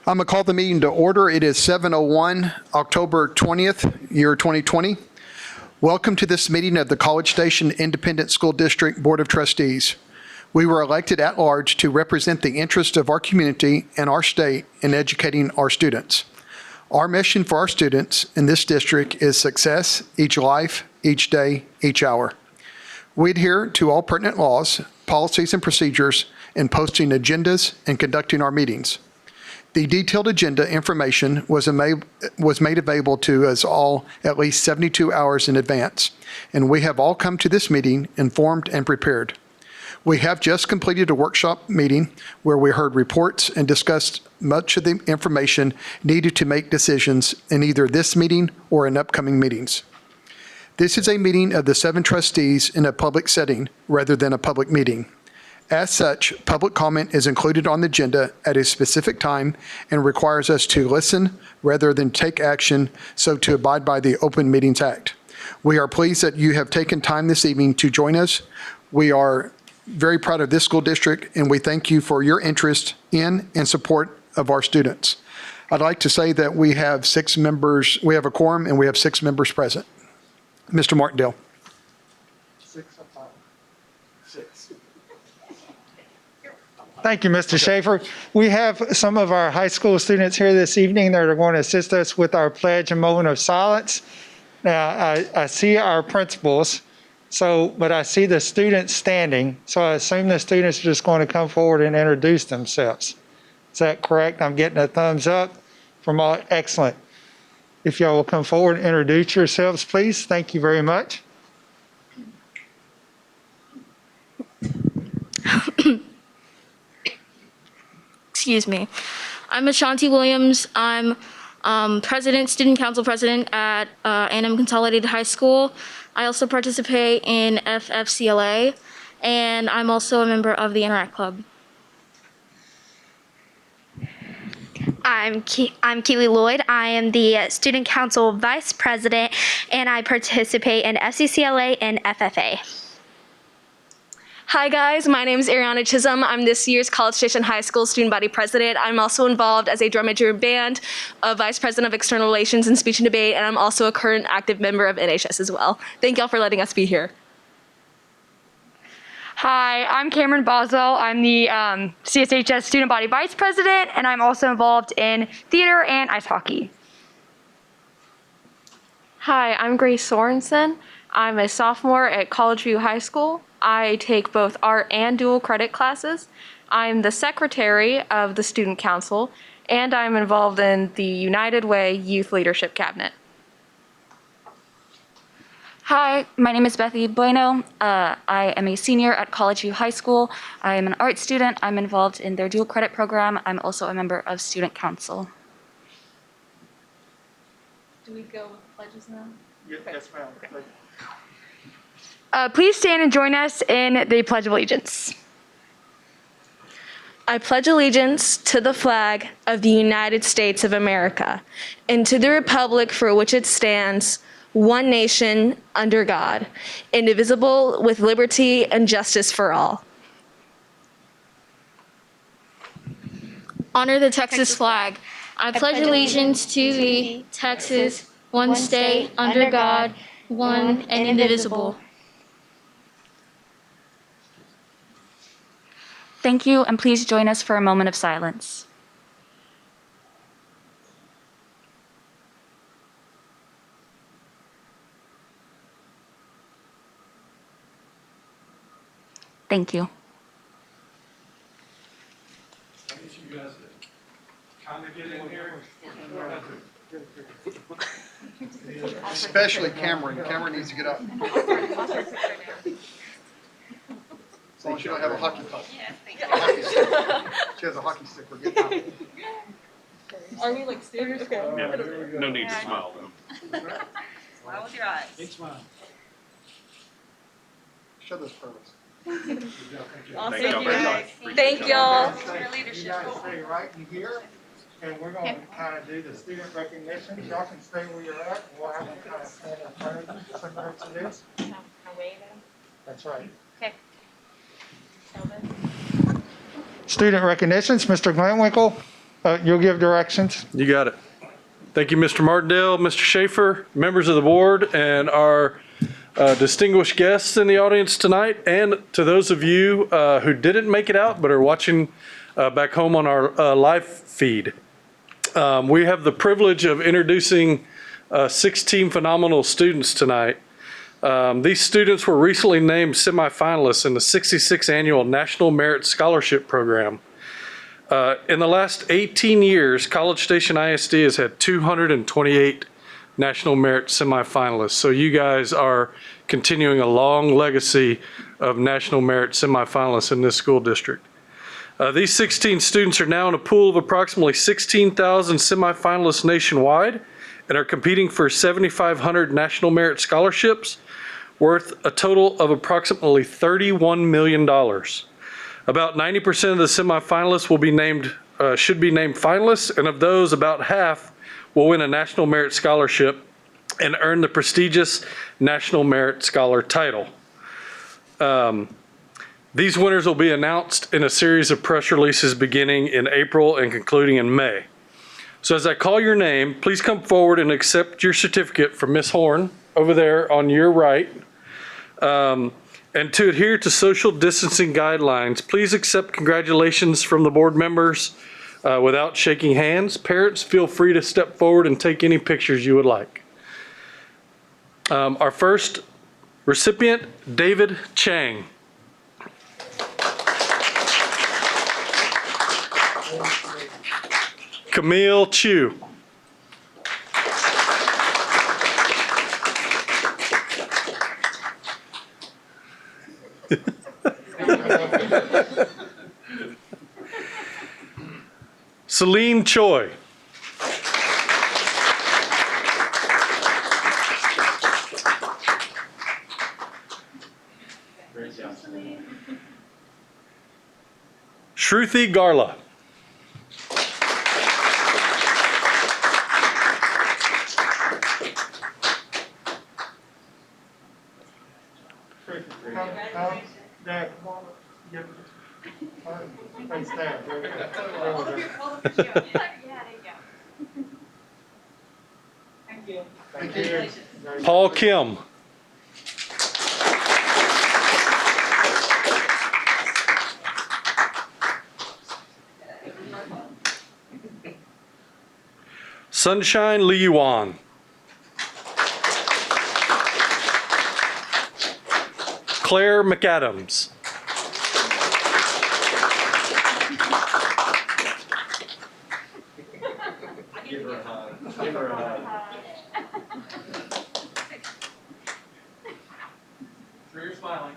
I'm going to call the meeting to order. It is 7:01, October 20th, year 2020. Welcome to this meeting of the College Station Independent School District Board of Trustees. We were elected at large to represent the interests of our community and our state in educating our students. Our mission for our students in this district is success each life, each day, each hour. We adhere to all pertinent laws, policies, and procedures in posting agendas and conducting our meetings. The detailed agenda information was made available to us all at least 72 hours in advance, and we have all come to this meeting informed and prepared. We have just completed a workshop meeting where we heard reports and discussed much of the information needed to make decisions in either this meeting or in upcoming meetings. This is a meeting of the 7 trustees in a public setting rather than a public meeting. As such, public comment is included on the agenda at a specific time and requires us to listen rather than take action, so to abide by the Open Meetings Act. We are pleased that you have taken time this evening to join us. We are very proud of this school district, and we thank you for your interest in and support of our students. I'd like to say that we have 6 members, we have a quorum, and we have 6 members present. Mr. Martindale. 6 of 5. 6. Thank you, Mr. Schaefer. We have some of our high school students here this evening that are going to assist us with our pledge and moment of silence. Now, I see our principals, but I see the students standing, so I assume the students are just going to come forward and introduce themselves. Is that correct? I'm getting a thumbs up from all. Excellent. If y'all will come forward and introduce yourselves, please. Thank you very much. Excuse me. I'm Ashanti Williams. I'm student council president at Annam Consolidated High School. I also participate in FFCLA, and I'm also a member of the Interact Club. I'm Keely Lloyd. I am the student council vice president, and I participate in FCCLA and FFA. Hi guys, my name is Ariana Chisholm. I'm this year's College Station High School student body president. I'm also involved as a drum major in band, a vice president of external relations and speech and debate, and I'm also a current active member of NHS as well. Thank y'all for letting us be here. Hi, I'm Cameron Boswell. I'm the CSHS student body vice president, and I'm also involved in theater and ice hockey. Hi, I'm Grace Sorensen. I'm a sophomore at College View High School. I take both art and dual credit classes. I'm the secretary of the student council, and I'm involved in the United Way Youth Leadership Cabinet. Hi, my name is Bethy Bueno. I am a senior at College View High School. I am an art student. I'm involved in their dual credit program. I'm also a member of student council. Do we go with pledges now? Yes, ma'am. Okay. Please stand and join us in the Pledge of Allegiance. I pledge allegiance to the flag of the United States of America and to the republic for which it stands, one nation, under God, indivisible, with liberty and justice for all. Honor the Texas flag. I pledge allegiance to thee, Texas, one state, under God, one and indivisible. Thank you, and please join us for a moment of silence. Thank you. I need you guys to kind of get in here. Especially Cameron. Cameron needs to get up. So she don't have a hockey puck. Hockey stick. She has a hockey stick. We're getting out. Are we like students? Okay. Yeah, No need to smile though. Smile with your eyes. Big smile. Show those pearls. Awesome. Thank y'all very much. Thank y'all. You guys stay right in here, and we're going to kind of do the student recognition. Y'all can stay where you're at, and we'll have them kind of stand in front of you, similar to this. That's right. Okay. Student recognitions, Mr. Glantwinkle. You'll give directions? You got it. Thank you, Mr. Martindale, Mr. Schaefer, members of the board, and our distinguished guests in the audience tonight, and to those of you who didn't make it out but are watching back home on our live feed. We have the privilege of introducing 16 phenomenal students tonight. These students were recently named semifinalists in the 66th Annual National Merit Scholarship Program. In the last 18 years, College Station ISD has had 228 National Merit semifinalists. So you guys are continuing a long legacy of National Merit semifinalists in this school district. These 16 students are now in a pool of approximately 16,000 semifinalists nationwide and are competing for 7,500 National Merit scholarships worth a total of approximately $31 million. About 90% of the semifinalists will be named, should be named finalists, and of those, about half will win a National Merit Scholarship and earn the prestigious National Merit Scholar title. These winners will be announced in a series of press releases beginning in April and concluding in May. So as I call your name, please come forward and accept your certificate from Ms. Horn over there on your right. And to adhere to social distancing guidelines, please accept congratulations from the board members without shaking hands. Parents, feel free to step forward and take any pictures you would like. Our first recipient, David Chang. Camille Chu. Celine Choi. Shruti Garla. Paul Kim. Sunshine Lee Yuan. Claire McAdams. Give her a hug. Give her a hug. Sure you're smiling.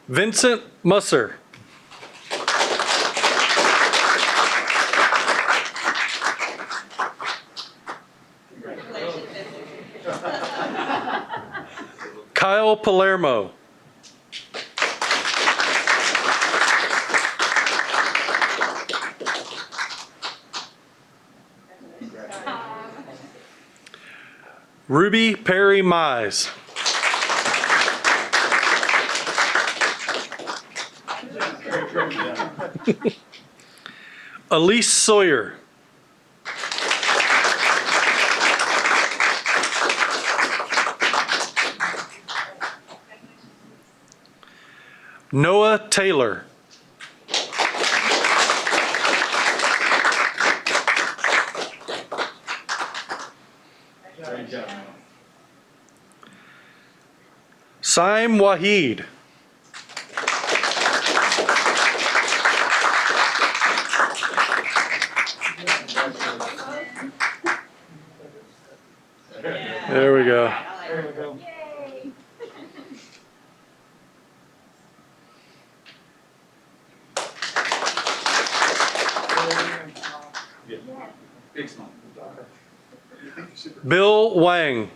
Vincent Musser. Kyle Palermo. Ruby Perry Mize. Elise Sawyer. Noah Taylor. Great job. Saim Wahid. There we go. Big smile. Bill Wang.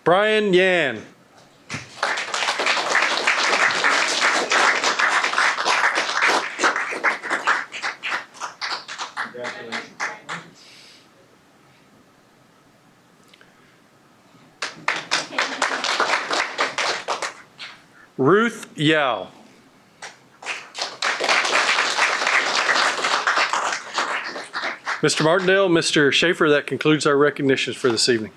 Brian Yan. Ruth Yao. Mr. Martindale, Mr. Schaefer, that concludes our recognitions for this evening.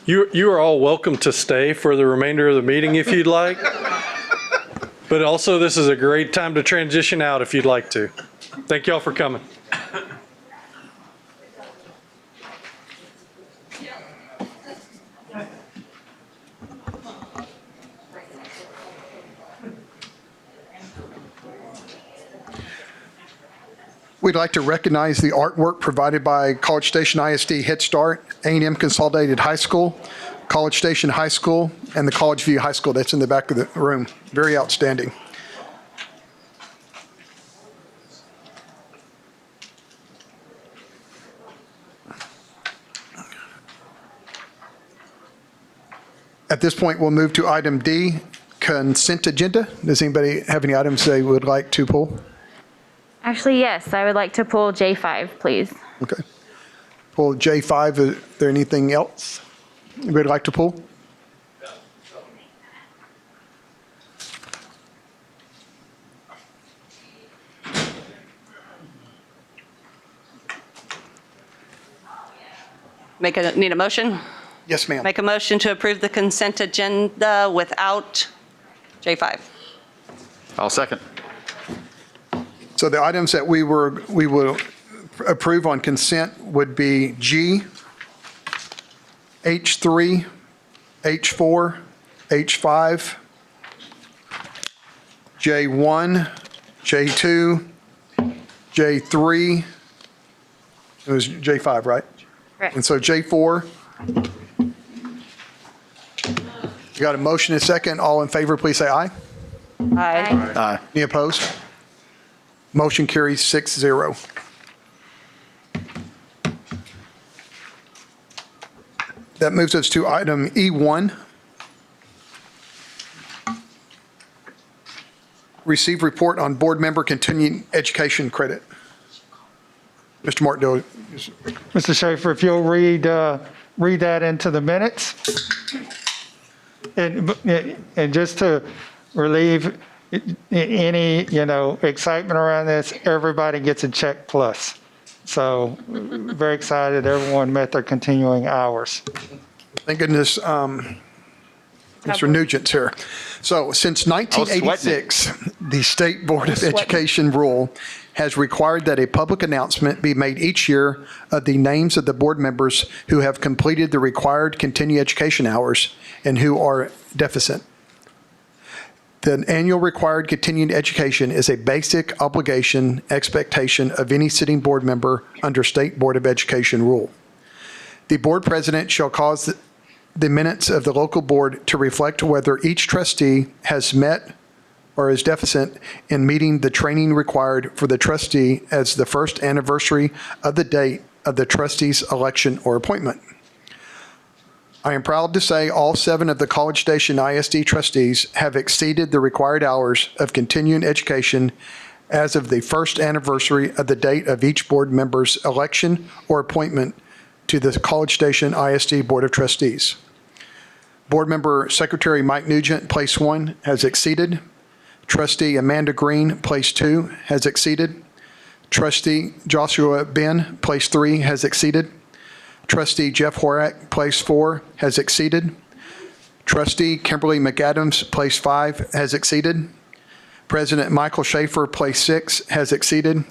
You are all welcome to stay for the remainder of the meeting if you'd like. But also, this is a great time to transition out if you'd like to. Thank you all for coming. We'd like to recognize the artwork provided by College Station ISD Head Start, A&M Consolidated High School, College Station High School, and the College View High School that's in the back of the room. Very outstanding. At this point, we'll move to item D, consent agenda. Does anybody have any items they would like to pull? Actually, yes, I would like to pull J5, please. Okay. Pull J5. Is there anything else anybody would like to pull? Need a motion? Yes, ma'am. Make a motion to approve the consent agenda without J5. I'll second. So the items that we will approve on consent would be G, H3, H4, H5, J1, J2, J3. It was J5, right? Correct. And so J4. You got a motion and a second. All in favor, please say aye. Aye. Aye. Any opposed? Motion carries 6-0. That moves us to item E1. Receive report on board member continuing education credit. Mr. Martindale. Mr. Schaefer, if you'll read that into the minutes. And just to relieve any, excitement around this, everybody gets a check plus. So very excited everyone met their continuing hours. Thank goodness Mr. Nugent's here. So since 1986, the State Board of Education rule has required that a public announcement be made each year of the names of the board members who have completed the required continuing education hours and who are deficient. The annual required continuing education is a basic obligation expectation of any sitting board member under State Board of Education rule. The board president shall cause the minutes of the local board to reflect whether each trustee has met or is deficient in meeting the training required for the trustee as the first anniversary of the date of the trustee's election or appointment. I am proud to say all 7 of the College Station ISD trustees have exceeded the required hours of continuing education as of the first anniversary of the date of each board member's election or appointment to the College Station ISD Board of Trustees. Board Member Secretary Mike Nugent, place 1, has exceeded. Trustee Amanda Green, place 2, has exceeded. Trustee Joshua Ben, place 3, has exceeded. Trustee Jeff Horak, place 4, has exceeded. Trustee Kimberly McAdams, place 5, has exceeded. President Michael Schaefer, place 6, has exceeded.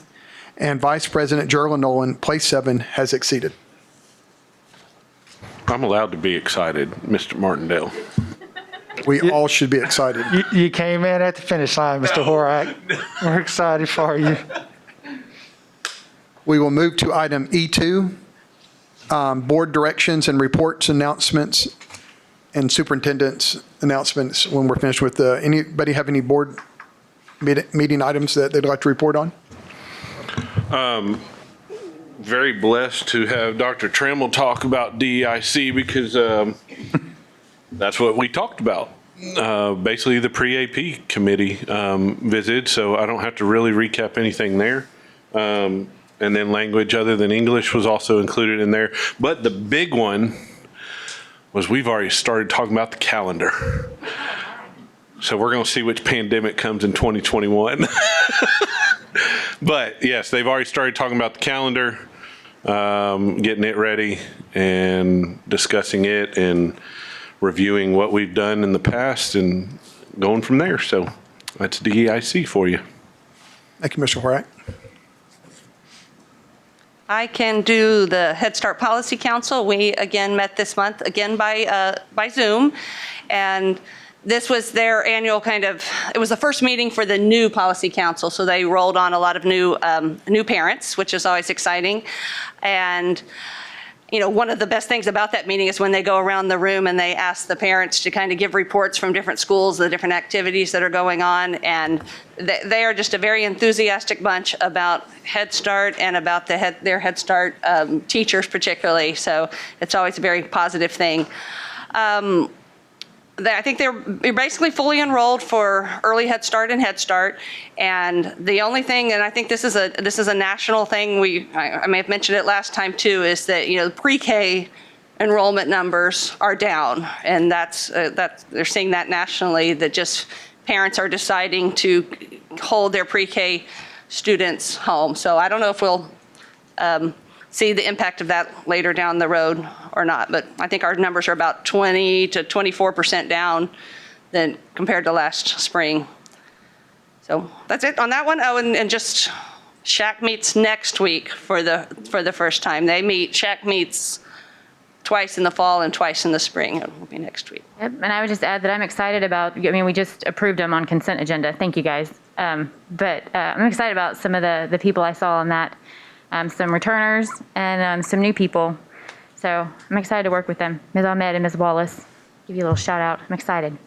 And Vice President Gerald Nolan, place 7, has exceeded. I'm allowed to be excited, Mr. Martindale. We all should be excited. You came in at the finish line, Mr. Horak. We're excited for you. We will move to item E2, board directions and reports, announcements, and superintendent's announcements when we're finished with anybody have any board meeting items that they'd like to report on? Very blessed to have Dr. Trammell talk about DEIC because that's what we talked about. Basically, the pre-AP committee visited, so I don't have to really recap anything there. And then language other than English was also included in there. But the big one was we've already started talking about the calendar. So we're going to see which pandemic comes in 2021. But yes, they've already started talking about the calendar, getting it ready and discussing it and reviewing what we've done in the past and going from there. So that's DEIC for you. Thank you, Mr. Horak. I can do the Head Start Policy Council. We again met this month, again by Zoom. And this was their annual it was the first meeting for the new Policy Council. So they rolled on a lot of new parents, which is always exciting. And one of the best things about that meeting is when they go around the room and they ask the parents to kind of give reports from different schools, the different activities that are going on. And they are just a very enthusiastic bunch about Head Start and about their Head Start teachers particularly. So it's always a very positive thing. I think they're basically fully enrolled for early Head Start and Head Start. And the only thing, and I think this is a national thing, I may have mentioned it last time too, is that pre-K enrollment numbers are down, and that's they're seeing that nationally, that just parents are deciding to hold their pre-K students home. So I don't know if we'll see the impact of that later down the road or not, but I think our numbers are about 20 to 24% down than compared to last spring. So that's it on that one. Oh, and just SHAC meets next week for the first time. SHAC meets twice in the fall and twice in the spring. It will be next week. Yep, and I would just add that I'm excited about, we just approved them on consent agenda. Thank you, guys. But I'm excited about some of the people I saw on that, some returners and some new people. So I'm excited to work with them. Ms. Ahmed and Ms. Wallace, give you a little shout out. I'm excited.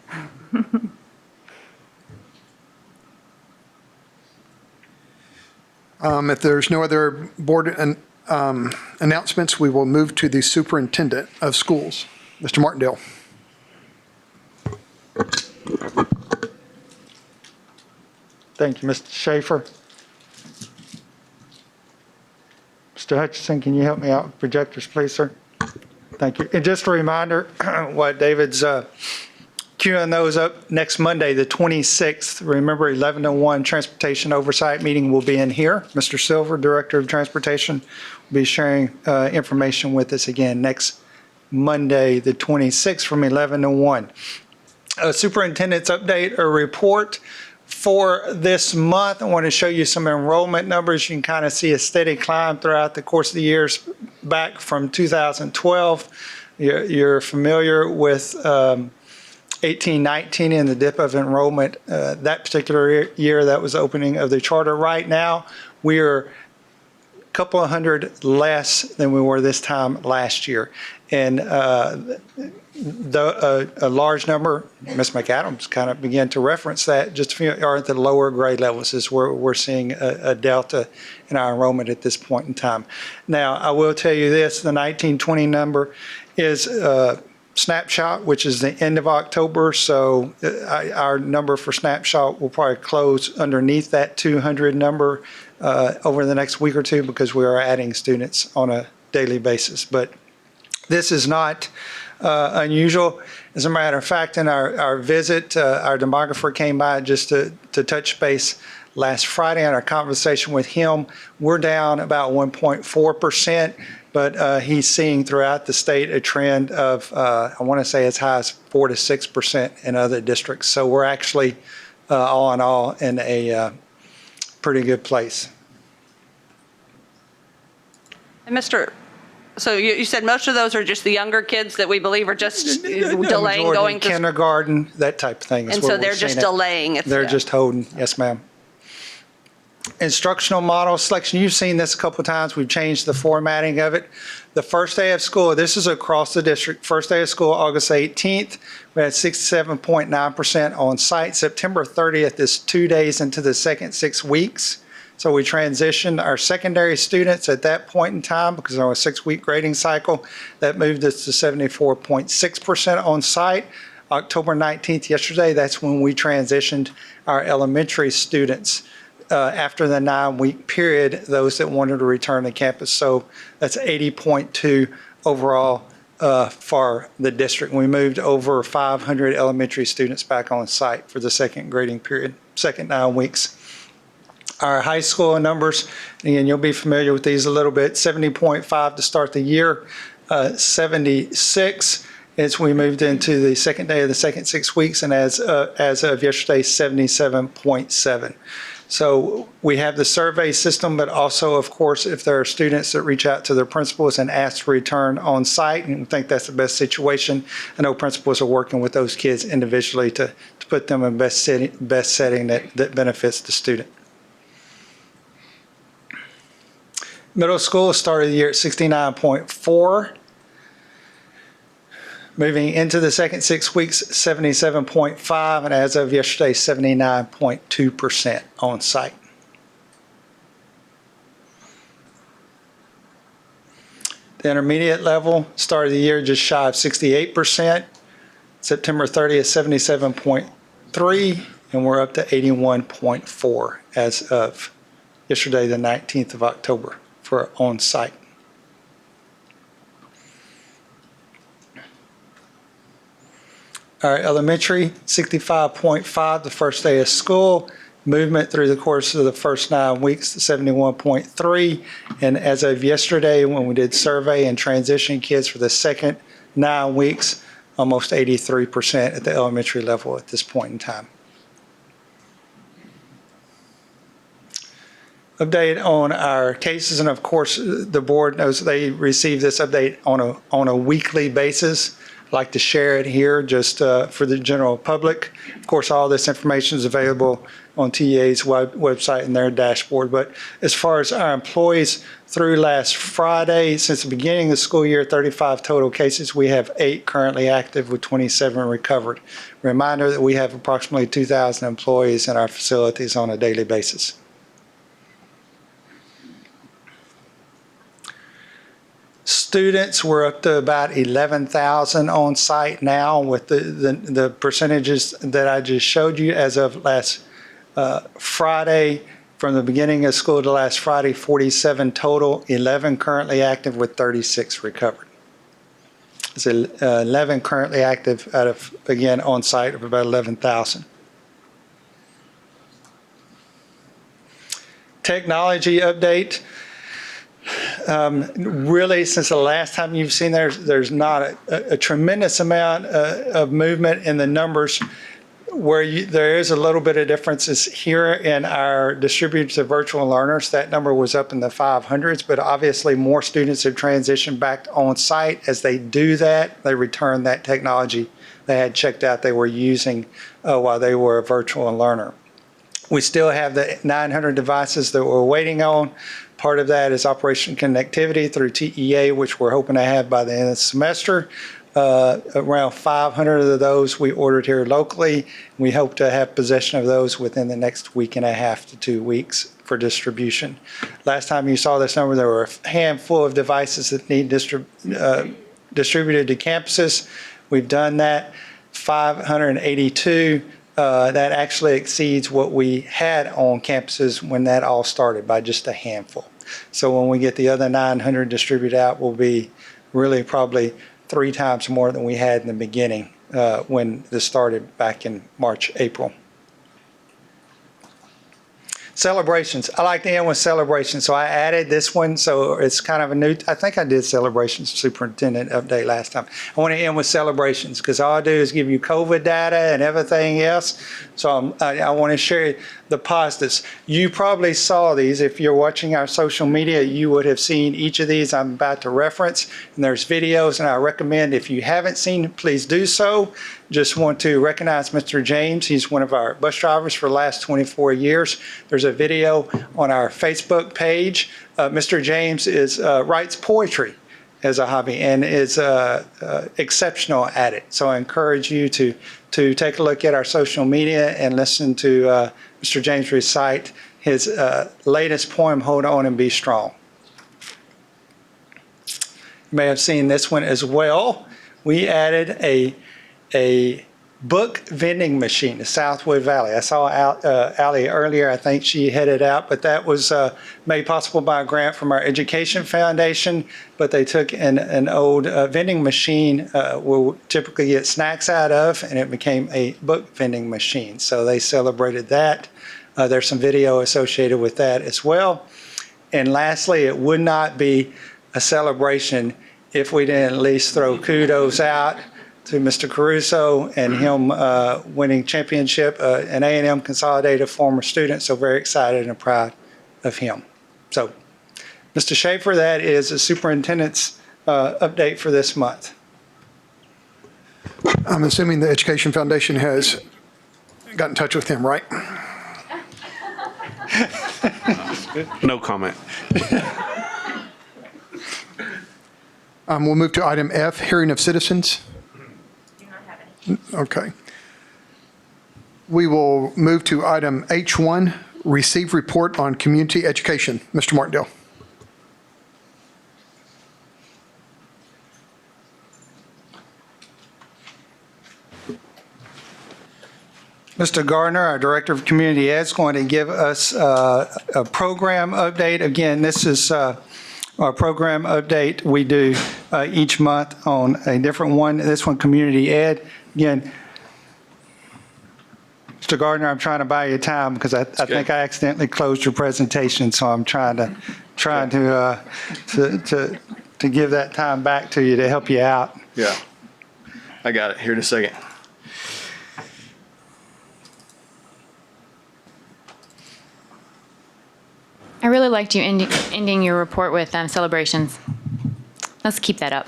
If there's no other board announcements, we will move to the superintendent of schools, Mr. Martindale. Thank you, Mr. Schaefer. Mr. Hutchinson, can you help me out with projectors, please, sir? Thank you. And just a reminder, what David's queuing those up next Monday, the 26th. Remember, 11 to 1 Transportation Oversight meeting will be in here. Mr. Silver, Director of Transportation, will be sharing information with us again next Monday, the 26th, from 11 to 1. Superintendent's update or report for this month. I want to show you some enrollment numbers. You can kind of see a steady climb throughout the course of the years back from 2012. You're familiar with 18-19 and the dip of enrollment that particular year. That was the opening of the charter. Right now, we are a couple of hundred less than we were this time last year. And a large number, Ms. McAdams kind of began to reference that, just are at the lower grade levels is where we're seeing a delta in our enrollment at this point in time. Now, I will tell you this, the 1920 number is snapshot, which is the end of October. So our number for snapshot will probably close underneath that 200 number over the next week or two, because we are adding students on a daily basis. But this is not unusual. As a matter of fact, in our visit, our demographer came by just to touch base last Friday. In our conversation with him, we're down about 1.4%, but he's seeing throughout the state a trend of, I want to say as high as 4 to 6% in other districts. So we're actually, all in all, in a pretty good place. And so you said most of those are just the younger kids that we believe are just delaying going to kindergarten, that type of thing. And so they're just delaying it. They're just holding, yes, ma'am. Instructional model selection, you've seen this a couple of times. We've changed the formatting of it. The first day of school, this is across the district. First day of school, August 18th, we had 67.9% on site. September 30th is 2 days into the second 6 weeks. So we transitioned our secondary students at that point in time, because on a 6-week grading cycle, that moved us to 74.6% on site. October 19th, yesterday, that's when we transitioned our elementary students after the 9-week period, those that wanted to return to campus. So that's 80.2 overall for the district. We moved over 500 elementary students back on site for the second grading period, second 9 weeks. Our high school numbers, and you'll be familiar with these a little bit, 70.5 to start the year, 76 as we moved into the second day of the second 6 weeks, and as of yesterday, 77.7. So we have the survey system, but also, of course, if there are students that reach out to their principals and ask to return on site and think that's the best situation, I know principals are working with those kids individually to put them in best setting that benefits the student. Middle school started the year at 69.4. Moving into the second 6 weeks, 77.5, and as of yesterday, 79.2% on site. The intermediate level started the year just shy of 68%. September 30th, 77.3, and we're up to 81.4 as of yesterday, the 19th of October, for on site. Our elementary, 65.5 the first day of school. Movement through the course of the first 9 weeks to 71.3. And as of yesterday, when we did survey and transition kids for the second 9 weeks, almost 83% at the elementary level at this point in time. Update on our cases, and of course, the board knows they receive this update on a weekly basis. I'd like to share it here just for the general public. Of course, all this information is available on TEA's website and their dashboard. But as far as our employees through last Friday, since the beginning of the school year, 35 total cases. We have 8 currently active with 27 recovered. Reminder that we have approximately 2,000 employees in our facilities on a daily basis. Students, we're up to about 11,000 on site now with the percentages that I just showed you as of last Friday. From the beginning of school to last Friday, 47 total, 11 currently active with 36 recovered. It's 11 currently active out of, again, on site of about 11,000. Technology update. Really, since the last time you've seen there's not a tremendous amount of movement in the numbers. Where there is a little bit of differences here in our distributed to virtual learners. That number was up in the 500s, but obviously more students have transitioned back on site. As they do that, they return that technology they had checked out they were using while they were a virtual learner. We still have the 900 devices that we're waiting on. Part of that is operation connectivity through TEA, which we're hoping to have by the end of the semester. Around 500 of those we ordered here locally. We hope to have possession of those within the next week and a half to 2 weeks for distribution. Last time you saw this number, there were a handful of devices that need distributed to campuses. We've done that, 582. That actually exceeds what we had on campuses when that all started by just a handful. So when we get the other 900 distributed out, we'll be really probably 3 times more than we had in the beginning when this started back in March, April. Celebrations. I like to end with celebrations, so I added this one. So it's kind of a new, I think I did celebrations superintendent update last time. I want to end with celebrations because all I do is give you COVID data and everything else. So I want to share the positives. You probably saw these. If you're watching our social media, you would have seen each of these I'm about to reference. And there's videos, and I recommend if you haven't seen, please do so. Just want to recognize Mr. James. He's one of our bus drivers for the last 24 years. There's a video on our Facebook page. Mr. James writes poetry as a hobby and is exceptional at it. So I encourage you to take a look at our social media and listen to Mr. James recite his latest poem, Hold On and Be Strong. You may have seen this one as well. We added a book vending machine, the Southwood Valley. I saw Allie earlier. I think she headed out, but that was made possible by a grant from our Education Foundation. But they took an old vending machine we'll typically get snacks out of, and it became a book vending machine. So they celebrated that. There's some video associated with that as well. And lastly, it would not be a celebration if we didn't at least throw kudos out to Mr. Caruso and him winning championship, an A&M Consolidated former student, so very excited and proud of him. So, Mr. Schaefer, that is a superintendent's update for this month. I'm assuming the Education Foundation has got in touch with him, right? No comment. We'll move to item F, hearing of citizens. Okay. We will move to item H1, receive report on community education. Mr. Martindale. Mr. Gardner, our Director of Community Ed, is going to give us a program update. Again, this is our program update we do each month on a different one. This one, Community Ed. Again, Mr. Gardner, I'm trying to buy you time because I think I accidentally closed your presentation, so I'm trying to give that time back to you to help you out. Yeah, I got it here in a second. I really liked you ending your report with celebrations. Let's keep that up.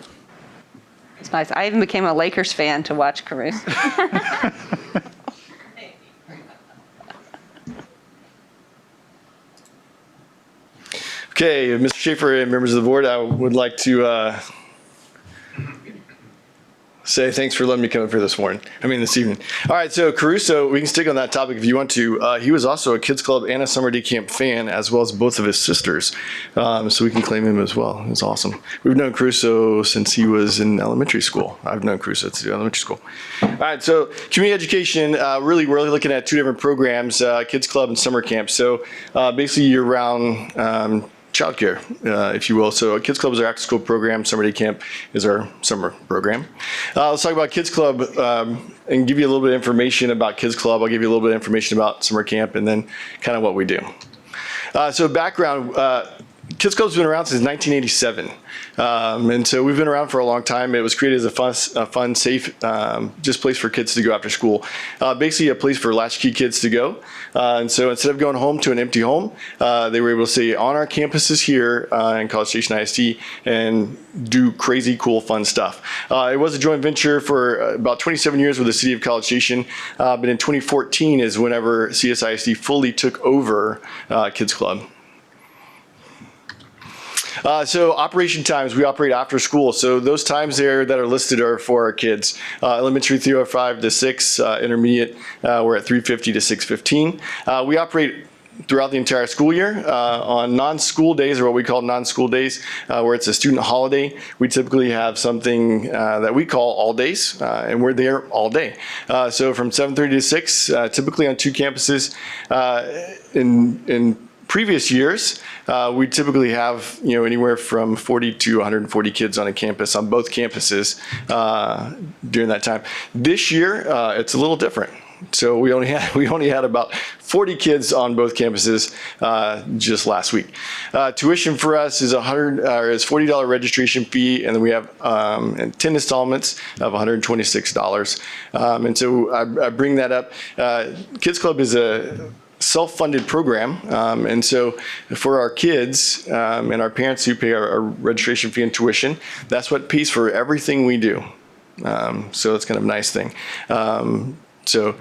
It's nice. I even became a Lakers fan to watch Caruso. Okay, Mr. Schaefer and members of the board, I would like to say thanks for letting me come up here this evening. All right, so Caruso, we can stick on that topic if you want to. He was also a Kids Club and a Summer Day Camp fan, as well as both of his sisters. So we can claim him as well. It's awesome. We've known Caruso since he was in elementary school. I've known Caruso since elementary school. All right, so community education, we're really looking at two different programs, Kids Club and Summer Camp. So basically year-round childcare, if you will. So Kids Club is our after-school program. Summer Day Camp is our summer program. Let's talk about Kids Club and give you a little bit of information about Kids Club. I'll give you a little bit of information about Summer Camp and then kind of what we do. So background, Kids Club's been around since 1987. And so we've been around for a long time. It was created as a fun, safe, just place for kids to go after school. Basically a place for latchkey kids to go. And so instead of going home to an empty home, they were able to stay on our campuses here in College Station ISD and do crazy, cool, fun stuff. It was a joint venture for about 27 years with the City of College Station. But in 2014 is whenever CSISD fully took over Kids Club. So operation times, we operate after school. So those times there that are listed are for our kids. Elementary 3:05 to 6, intermediate we're at 3:50 to 6:15. We operate throughout the entire school year. On non-school days, or what we call non-school days, where it's a student holiday, we typically have something that we call all days, and we're there all day. So from 7:30 to 6, typically on two campuses. In previous years, we typically have anywhere from 40 to 140 kids on a campus, on both campuses during that time. This year, it's a little different. So we only had about 40 kids on both campuses just last week. Tuition for us is $40 registration fee, and then we have 10 installments of $126. And so I bring that up. Kids Club is a self-funded program, and so for our kids and our parents who pay our registration fee and tuition, that's what pays for everything we do. So that's kind of a nice thing. So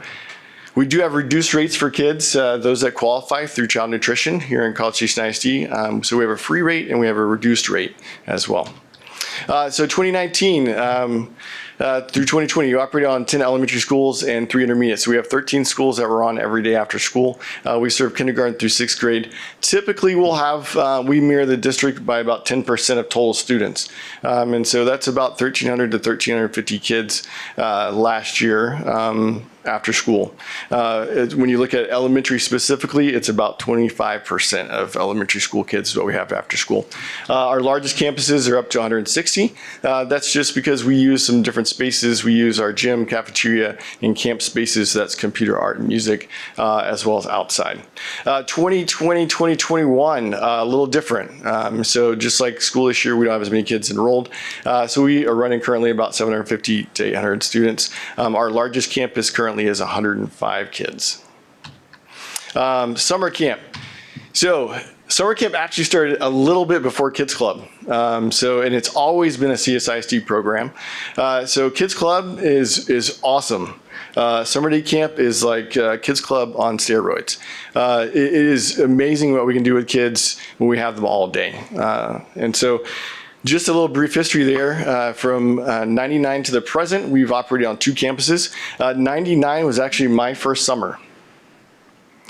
we do have reduced rates for kids, those that qualify through child nutrition here in College Station ISD. So we have a free rate and we have a reduced rate as well. So 2019 through 2020, you operated on 10 elementary schools and 3 intermediate. So we have 13 schools that we're on every day after school. We serve kindergarten through 6th grade. Typically, we'll have, we mirror the district by about 10% of total students. And so that's about 1,300 to 1,350 kids last year. After school. When you look at elementary specifically, it's about 25% of elementary school kids is what we have after school. Our largest campuses are up to 160. That's just because we use some different spaces. We use our gym, cafeteria, and camp spaces. So that's computer, art, and music, as well as outside. 2020, 2021, a little different. So just like school this year, we don't have as many kids enrolled. So we are running currently about 750 to 800 students. Our largest campus currently is 105 kids. Summer camp. So summer camp actually started a little bit before Kids Club. And it's always been a CSISD program. So Kids Club is awesome. Summer day camp is like Kids Club on steroids. It is amazing what we can do with kids when we have them all day. And so just a little brief history there. From 99 to the present, we've operated on 2 campuses. 99 was actually my first summer.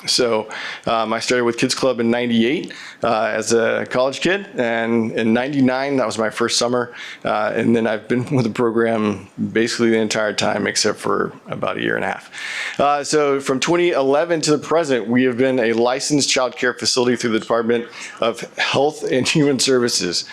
So I started with Kids Club in 98 as a college kid, and in 99, that was my first summer. And then I've been with the program basically the entire time except for about a year and a half. So from 2011 to the present, we have been a licensed child care facility through the Department of Health and Human Services.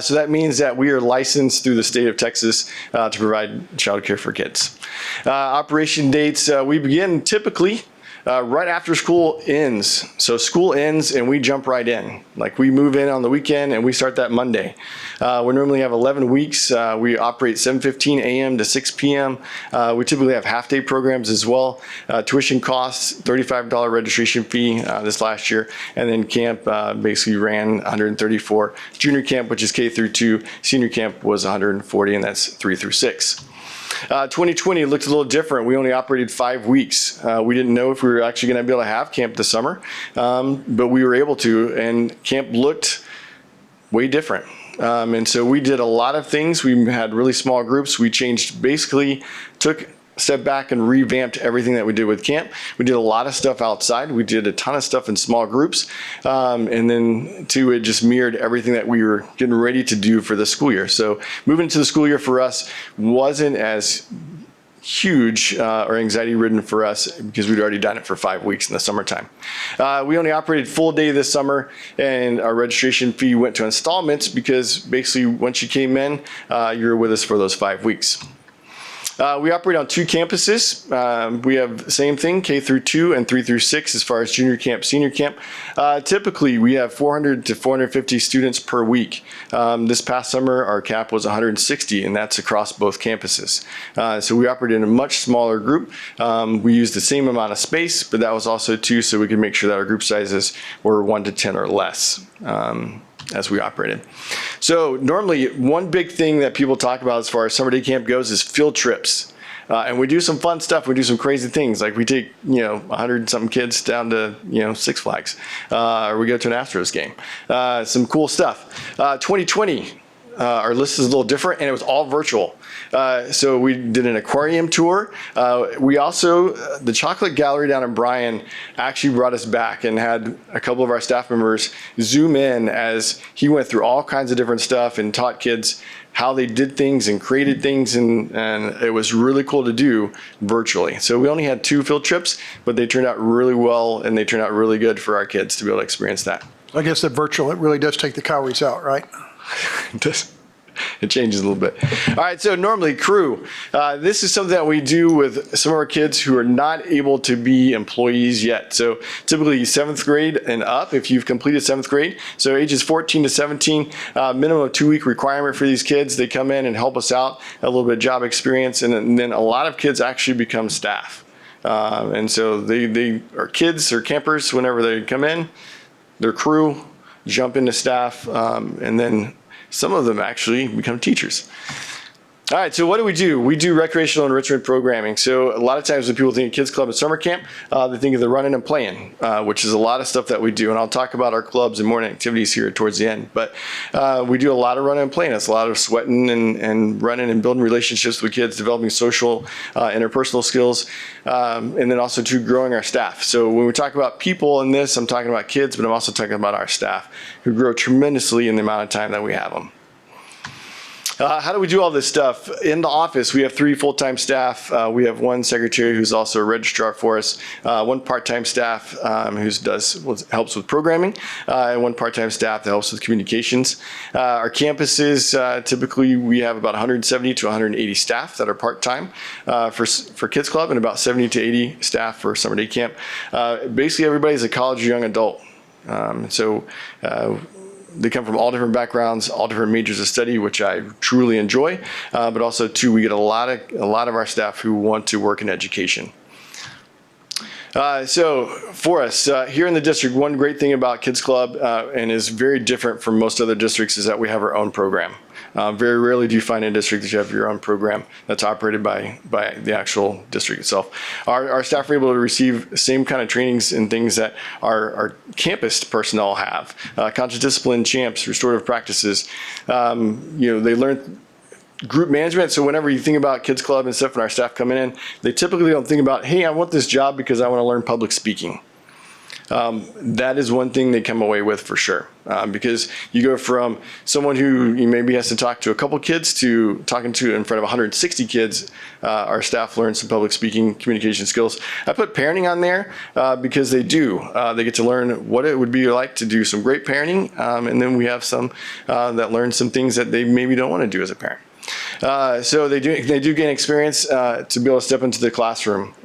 So that means that we are licensed through the state of Texas to provide child care for kids. Operation dates, we begin typically right after school ends. So school ends and we jump right in. Like we move in on the weekend and we start that Monday. We normally have 11 weeks. We operate 7:15 a.m. to 6 p.m. We typically have half-day programs as well. Tuition costs, $35 registration fee this last year. And then camp basically ran 134. Junior camp, which is K through 2. Senior camp was 140, and that's 3 through 6. 2020 looked a little different. We only operated 5 weeks. We didn't know if we were actually going to be able to have camp this summer, but we were able to, and camp looked way different. And so we did a lot of things. We had really small groups. We changed, basically took a step back and revamped everything that we did with camp. We did a lot of stuff outside. We did a ton of stuff in small groups. And then too, it just mirrored everything that we were getting ready to do for the school year. So moving into the school year for us wasn't as huge or anxiety ridden for us because we'd already done it for 5 weeks in the summertime. We only operated full day this summer, and our registration fee went to installments because basically once you came in, you were with us for those 5 weeks. We operate on 2 campuses. We have the same thing, K through 2 and 3 through 6 as far as junior camp, senior camp. Typically, we have 400 to 450 students per week. This past summer, our cap was 160, and that's across both campuses. So we operate in a much smaller group. We used the same amount of space, but that was also too so we could make sure that our group sizes were 1 to 10 or less. As we operated. So normally one big thing that people talk about as far as summer day camp goes is field trips. And we do some fun stuff. We do some crazy things. Like we take, 100 something kids down to, Six Flags, or we go to an Astros game. Some cool stuff. 2020, our list is a little different, and it was all virtual. So we did an aquarium tour. We also, the Chocolate Gallery down in Bryan actually brought us back and had a couple of our staff members zoom in as he went through all kinds of different stuff and taught kids how they did things and created things, and it was really cool to do virtually. So we only had 2 field trips, but they turned out really well, and they turned out really good for our kids to be able to experience that. I guess the virtual, it really does take the calories out, right? It does. It changes a little bit. All right, so normally crew. This is something that we do with some of our kids who are not able to be employees yet. So typically 7th grade and up if you've completed 7th grade. So ages 14 to 17, minimum of 2-week requirement for these kids. They come in and help us out, a little bit of job experience, and then a lot of kids actually become staff. And so they are kids or campers whenever they come in, their crew, jump into staff, and then some of them actually become teachers. All right, so what do? We do recreational enrichment programming. So a lot of times when people think of Kids Club and summer camp, they think of the running and playing, which is a lot of stuff that we do. And I'll talk about our clubs and morning activities here towards the end. But we do a lot of running and playing. It's a lot of sweating and running and building relationships with kids, developing social, interpersonal skills, and then also to growing our staff. So when we talk about people in this, I'm talking about kids, but I'm also talking about our staff who grow tremendously in the amount of time that we have them. How do we do all this stuff? In the office, we have 3 full-time staff. We have 1 secretary who's also a registrar for us, 1 part-time staff who helps with programming, and 1 part-time staff that helps with communications. Our campuses, typically we have about 170 to 180 staff that are part-time for Kids Club, and about 70 to 80 staff for Summer Day Camp. Basically, everybody's a college or young adult. They come from all different backgrounds, all different majors of study, which I truly enjoy. But also, too, we get a lot of our staff who want to work in education. So for us, here in the district, one great thing about Kids Club and is very different from most other districts is that we have our own program. Very rarely do you find in a district that you have your own program that's operated by the actual district itself. Our staff are able to receive the same kind of trainings and things that our campus personnel have. Conscious discipline, champs, restorative practices. They learn group management. So whenever you think about Kids Club and stuff and our staff coming in, they typically don't think about, hey, I want this job because I want to learn public speaking. That is one thing they come away with for sure, because you go from someone who maybe has to talk to a couple kids to talking to in front of 160 kids. Our staff learn some public speaking, communication skills. I put parenting on there because they do. They get to learn what it would be like to do some great parenting, and then we have some that learn some things that they maybe don't want to do as a parent. So they do gain experience to be able to step into the classroom.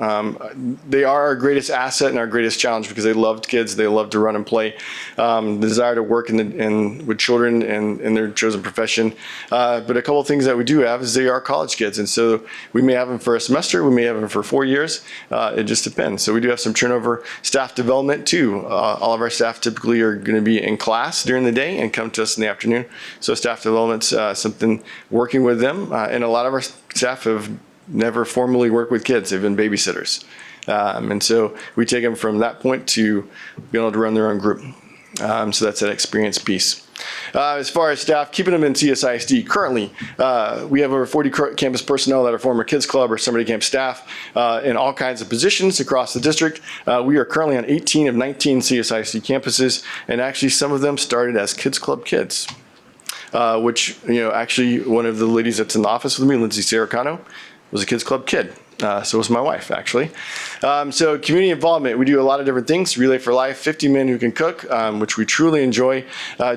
They are our greatest asset and our greatest challenge because they love kids. They love to run and play. The desire to work with children and in their chosen profession. But a couple of things that we do have is they are college kids, and so we may have them for a semester. We may have them for 4 years. It just depends. So we do have some turnover. Staff development too. All of our staff typically are going to be in class during the day and come to us in the afternoon. So staff development's something working with them. And a lot of our staff have never formally worked with kids. They've been babysitters. And so we take them from that point to being able to run their own group. So that's that experience piece. As far as staff, keeping them in CSISD, currently we have over 40 campus personnel that are former Kids Club or Summer Day Camp staff in all kinds of positions across the district. We are currently on 18 of 19 CSISD campuses, and actually some of them started as Kids Club kids. Which, actually one of the ladies that's in the office with me, Lindsay Serracano, was a Kids Club kid. So was my wife, actually. So community involvement, we do a lot of different things. Relay for Life, 50 Men Who Can Cook, which we truly enjoy.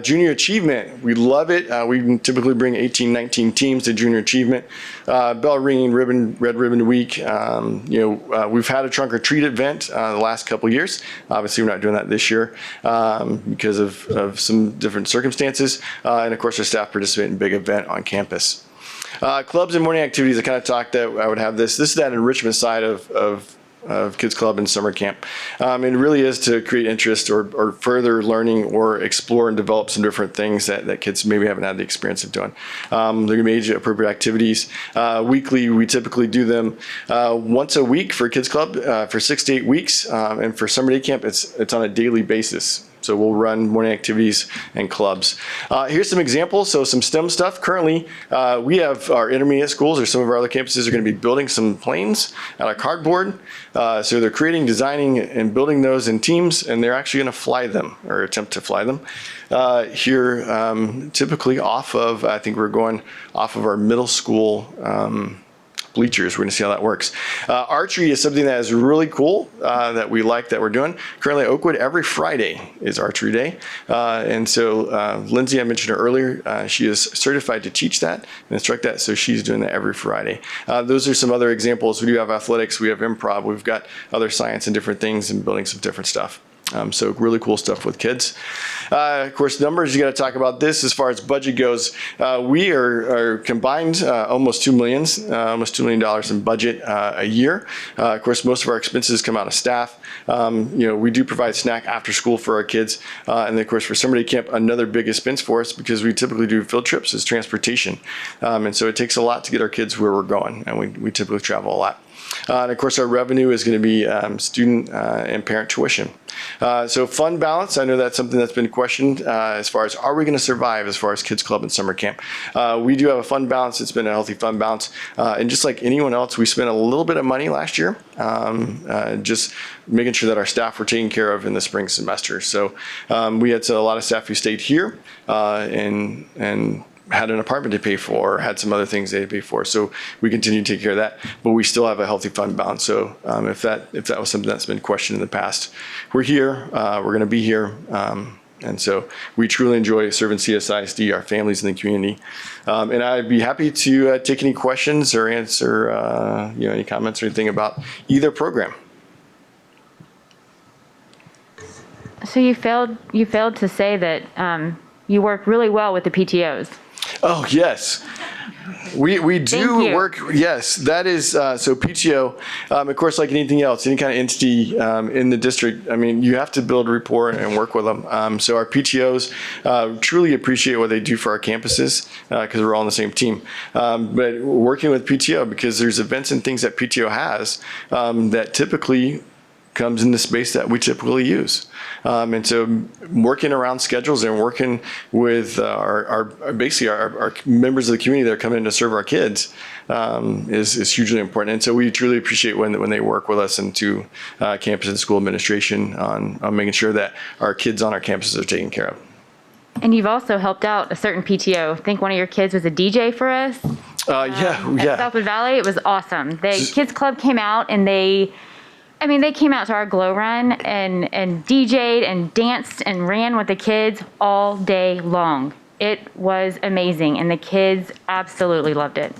Junior Achievement, we love it. We typically bring 18, 19 teams to Junior Achievement. Bell ringing, Red Ribbon Week. We've had a trunk or treat event the last couple years. Obviously, we're not doing that this year because of some different circumstances. And of course, our staff participate in a big event on campus. Clubs and morning activities, I kind of talked that I would have this. This is that enrichment side of Kids Club and summer camp. It really is to create interest or further learning or explore and develop some different things that kids maybe haven't had the experience of doing. They're going to be age-appropriate activities. Weekly, we typically do them once a week for Kids Club for 6 to 8 weeks. And for summer day camp, it's on a daily basis. So we'll run morning activities and clubs. Here's some examples. So some STEM stuff. Currently, we have our intermediate schools or some of our other campuses are going to be building some planes out of cardboard. So they're creating, designing, and building those in teams, and they're actually going to fly them or attempt to fly them. Here, typically off of, I think we're going off of our middle school bleachers. We're going to see how that works. Archery is something that is really cool that we like that we're doing. Currently at Oakwood, every Friday is Archery Day. And so Lindsay, I mentioned her earlier, she is certified to teach that and instruct that, so she's doing that every Friday. Those are some other examples. We do have athletics, we have improv, we've got other science and different things and building some different stuff. So really cool stuff with kids. Of course, numbers, you got to talk about this as far as budget goes. We are combined almost $2 million in budget a year. Of course, most of our expenses come out of staff. We do provide snack after school for our kids. And then, of course, for summer day camp, another big expense for us, because we typically do field trips, is transportation. And so it takes a lot to get our kids where we're going, and we typically travel a lot. And of course, our revenue is going to be student and parent tuition. So fund balance, I know that's something that's been questioned as far as, are we going to survive as far as Kids Club and summer camp? We do have a fund balance. It's been a healthy fund balance. And just like anyone else, we spent a little bit of money last year, just making sure that our staff were taken care of in the spring semester. So we had a lot of staff who stayed here and had an apartment to pay for, or had some other things they pay for. So we continue to take care of that, but we still have a healthy fund balance. So if that was something that's been questioned in the past, we're here, we're going to be here. And so we truly enjoy serving CSISD, our families in the community. And I'd be happy to take any questions or answer any comments or anything about either program. So you failed to say that you work really well with the PTOs. Oh, yes. We do work. Yes, that is. So PTO, of course, like anything else, any kind of entity in the district, I mean, you have to build rapport and work with them. So our PTOs truly appreciate what they do for our campuses, because we're all on the same team. But working with PTO, because there's events and things that PTO has that typically comes in the space that we typically use. And so working around schedules and working with our members of the community that are coming in to serve our kids is hugely important. And so we truly appreciate when they work with us and to campus and school administration on making sure that our kids on our campuses are taken care of. And you've also helped out a certain PTO. I think one of your kids was a DJ for us. At Southwood Valley. It was awesome. The Kids Club came out and they came out to our glow run and DJ'd and danced and ran with the kids all day long. It was amazing, and the kids absolutely loved it.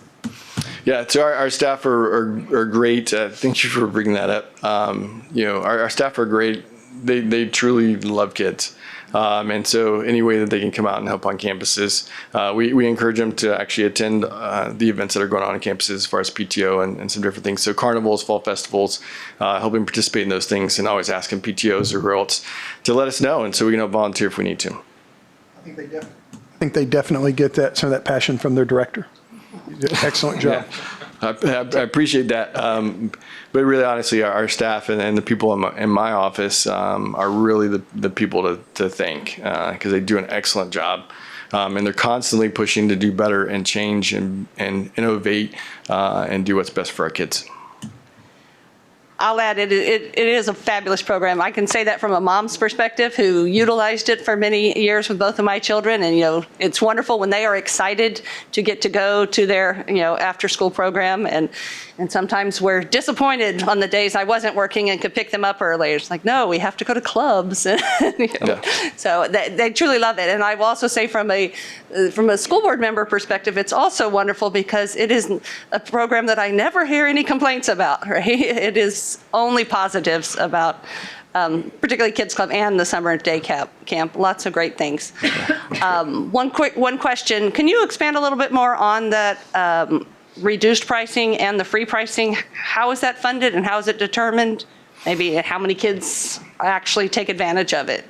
Yeah, so our staff are great. Thank you for bringing that up. Our staff are great. They truly love kids. And so any way that they can come out and help on campuses, we encourage them to actually attend the events that are going on campuses as far as PTO and some different things. So carnivals, fall festivals, helping participate in those things, and always asking PTOs or who else to let us know, and so we can volunteer if we need to. I think they definitely get some of that passion from their director. You did an excellent job. Yeah. I appreciate that. But really, honestly, our staff and the people in my office are really the people to thank, because they do an excellent job. And they're constantly pushing to do better and change and innovate and do what's best for our kids. I'll add it is a fabulous program. I can say that from a mom's perspective who utilized it for many years with both of my children. And, it's wonderful when they are excited to get to go to their, after school program. And sometimes we're disappointed on the days I wasn't working and could pick them up early. It's like, no, we have to go to clubs. So they truly love it. And I will also say from a school board member perspective, it's also wonderful because it is a program that I never hear any complaints about, right? It is only positives about particularly Kids Club and the summer day camp. Lots of great things. One question, can you expand a little bit more on that reduced pricing and the free pricing? How is that funded and how is it determined? Maybe how many kids actually take advantage of it?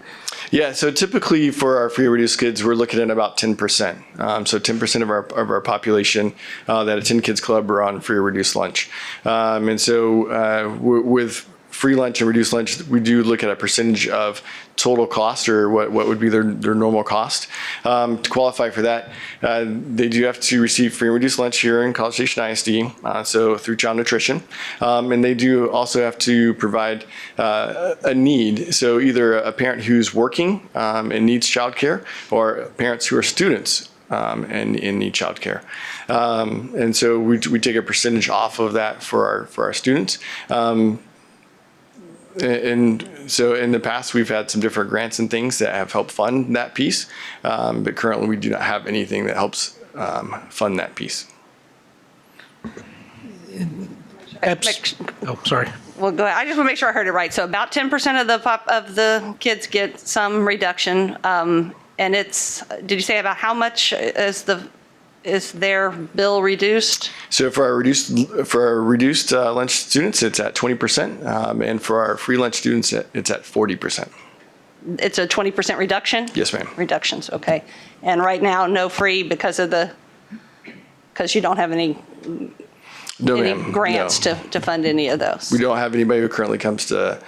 Yeah, so typically for our free or reduced kids, we're looking at about 10%. So 10% of our population that attend Kids Club are on free or reduced lunch. And so with free lunch and reduced lunch, we do look at a percentage of total cost, or what would be their normal cost. To qualify for that, they do have to receive free and reduced lunch here in College Station ISD, so through Child Nutrition. And they do also have to provide a need, so either a parent who's working and needs childcare, or parents who are students and need childcare. And so we take a percentage off of that for our students. And so in the past, we've had some different grants and things that have helped fund that piece, but currently we do not have anything that helps fund that piece. Oh, sorry. Well, go ahead. I just want to make sure I heard it right. So about 10% of the kids get some reduction, and it's. Did you say about how much is their bill reduced? So for our reduced lunch students, it's at 20%, and for our free lunch students, it's at 40%. It's a 20% reduction? Yes, ma'am. Reductions, okay. And right now, no free because you don't have any grants to fund any of those? We don't have anybody who currently comes to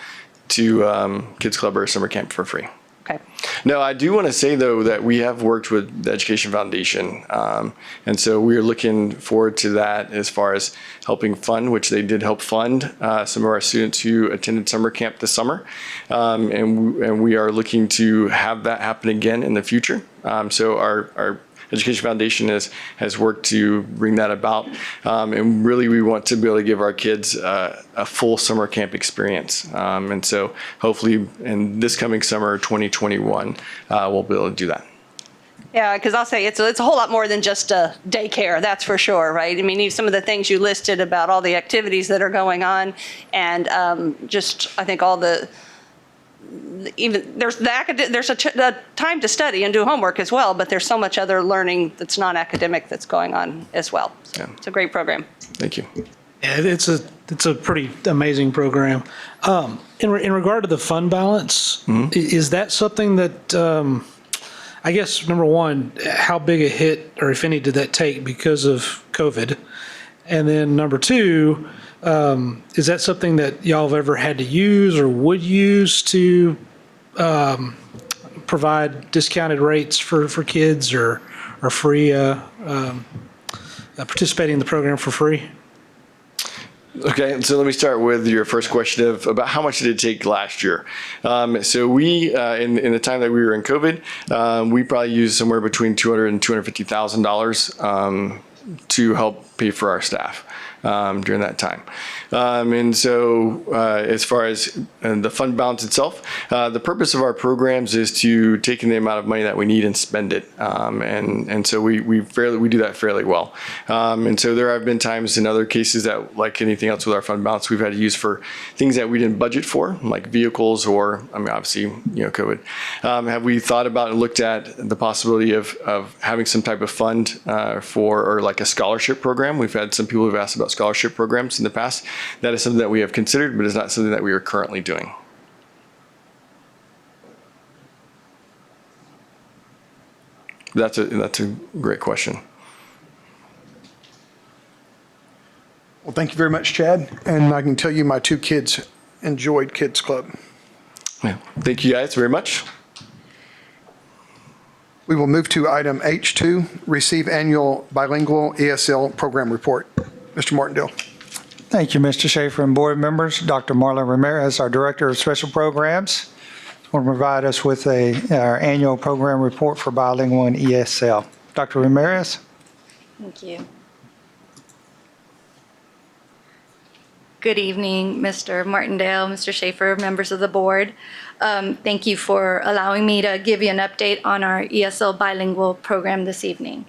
Kids Club or summer camp for free. Okay. No, I do want to say, though, that we have worked with the Education Foundation. And so we are looking forward to that as far as helping fund, which they did help fund some of our students who attended summer camp this summer. And we are looking to have that happen again in the future. So our Education Foundation has worked to bring that about. And really, we want to be able to give our kids a full summer camp experience. And so hopefully in this coming summer, 2021, we'll be able to do that. Yeah, because I'll say it's a whole lot more than just a daycare, that's for sure, right? I mean, some of the things you listed about all the activities that are going on, and just I think all the even there's a time to study and do homework as well, but there's so much other learning that's non-academic that's going on as well. So yeah. It's a great program. Thank you. Yeah, it's a pretty amazing program. In regard to the fund balance, is that something that I guess number one, how big a hit or if any did that take because of COVID, and then number two, is that something that y'all have ever had to use or would use to provide discounted rates for kids or free participating in the program for free? Okay, so let me start with your first question of about how much did it take last year. So we, in the time that we were in COVID, we probably used somewhere between $200,000 and $250,000 to help pay for our staff during that time. And so as far as the fund balance itself, the purpose of our programs is to take in the amount of money that we need and spend it. And so we do that fairly well. And so there have been times in other cases that, like anything else with our fund balance, we've had to use for things that we didn't budget for, like vehicles or, I mean, obviously, COVID. Have we thought about and looked at the possibility of having some type of fund or like a scholarship program? We've had some people who've asked about scholarship programs in the past. That is something that we have considered, but it's not something that we are currently doing. That's a great question. Well, thank you very much, Chad. And I can tell you my two kids enjoyed Kids Club. Yeah. Thank you guys very much. We will move to item H2, receive annual bilingual ESL program report. Mr. Martindale. Thank you, Mr. Schaefer and board members. Dr. Marlon Ramirez, our Director of Special Programs, will provide us with our annual program report for bilingual and ESL. Dr. Ramirez. Thank you. Good evening, Mr. Martindale, Mr. Schaefer, members of the board. Thank you for allowing me to give you an update on our ESL bilingual program this evening.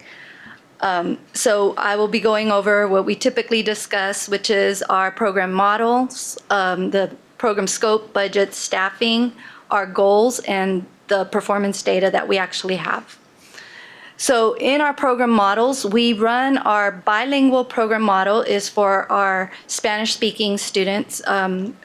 So I will be going over what we typically discuss, which is our program models, the program scope, budget, staffing, our goals, and the performance data that we actually have. So in our program models, we run our bilingual program model is for our Spanish-speaking students,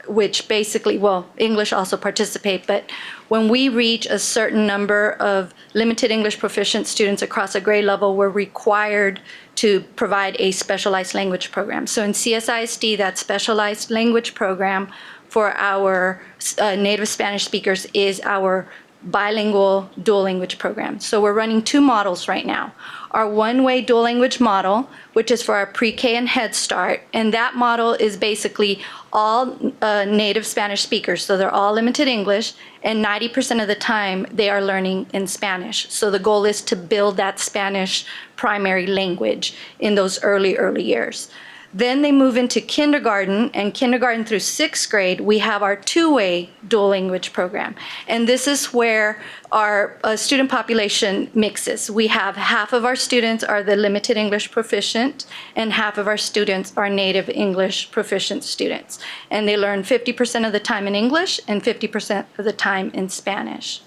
which basically, well, English also participate, but when we reach a certain number of limited English proficient students across a grade level, we're required to provide a specialized language program. So in CSISD, that specialized language program for our native Spanish speakers is our bilingual dual language program. So we're running two models right now. Our one-way dual language model, which is for our pre-K and Head Start, and that model is basically all native Spanish speakers. So they're all limited English, and 90% of the time they are learning in Spanish. So the goal is to build that Spanish primary language in those early years. Then they move into kindergarten, and kindergarten through sixth grade, we have our two-way dual language program. And this is where our student population mixes. We have half of our students are the limited English proficient, and half of our students are native English proficient students. And they learn 50% of the time in English and 50% of the time in Spanish.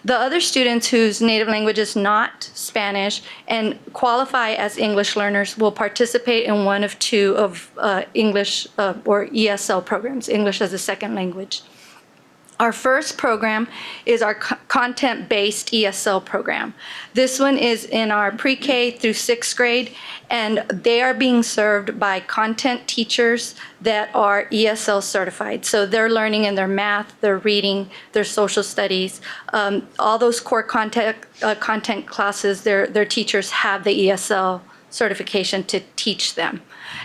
The other students whose native language is not Spanish and qualify as English learners will participate in one of two of English or ESL programs, English as a second language. Our first program is our content-based ESL program. This one is in our pre-K through sixth grade, and they are being served by content teachers that are ESL certified. So they're learning in their math, their reading, their social studies, all those core content classes, their teachers have the ESL certification to teach them.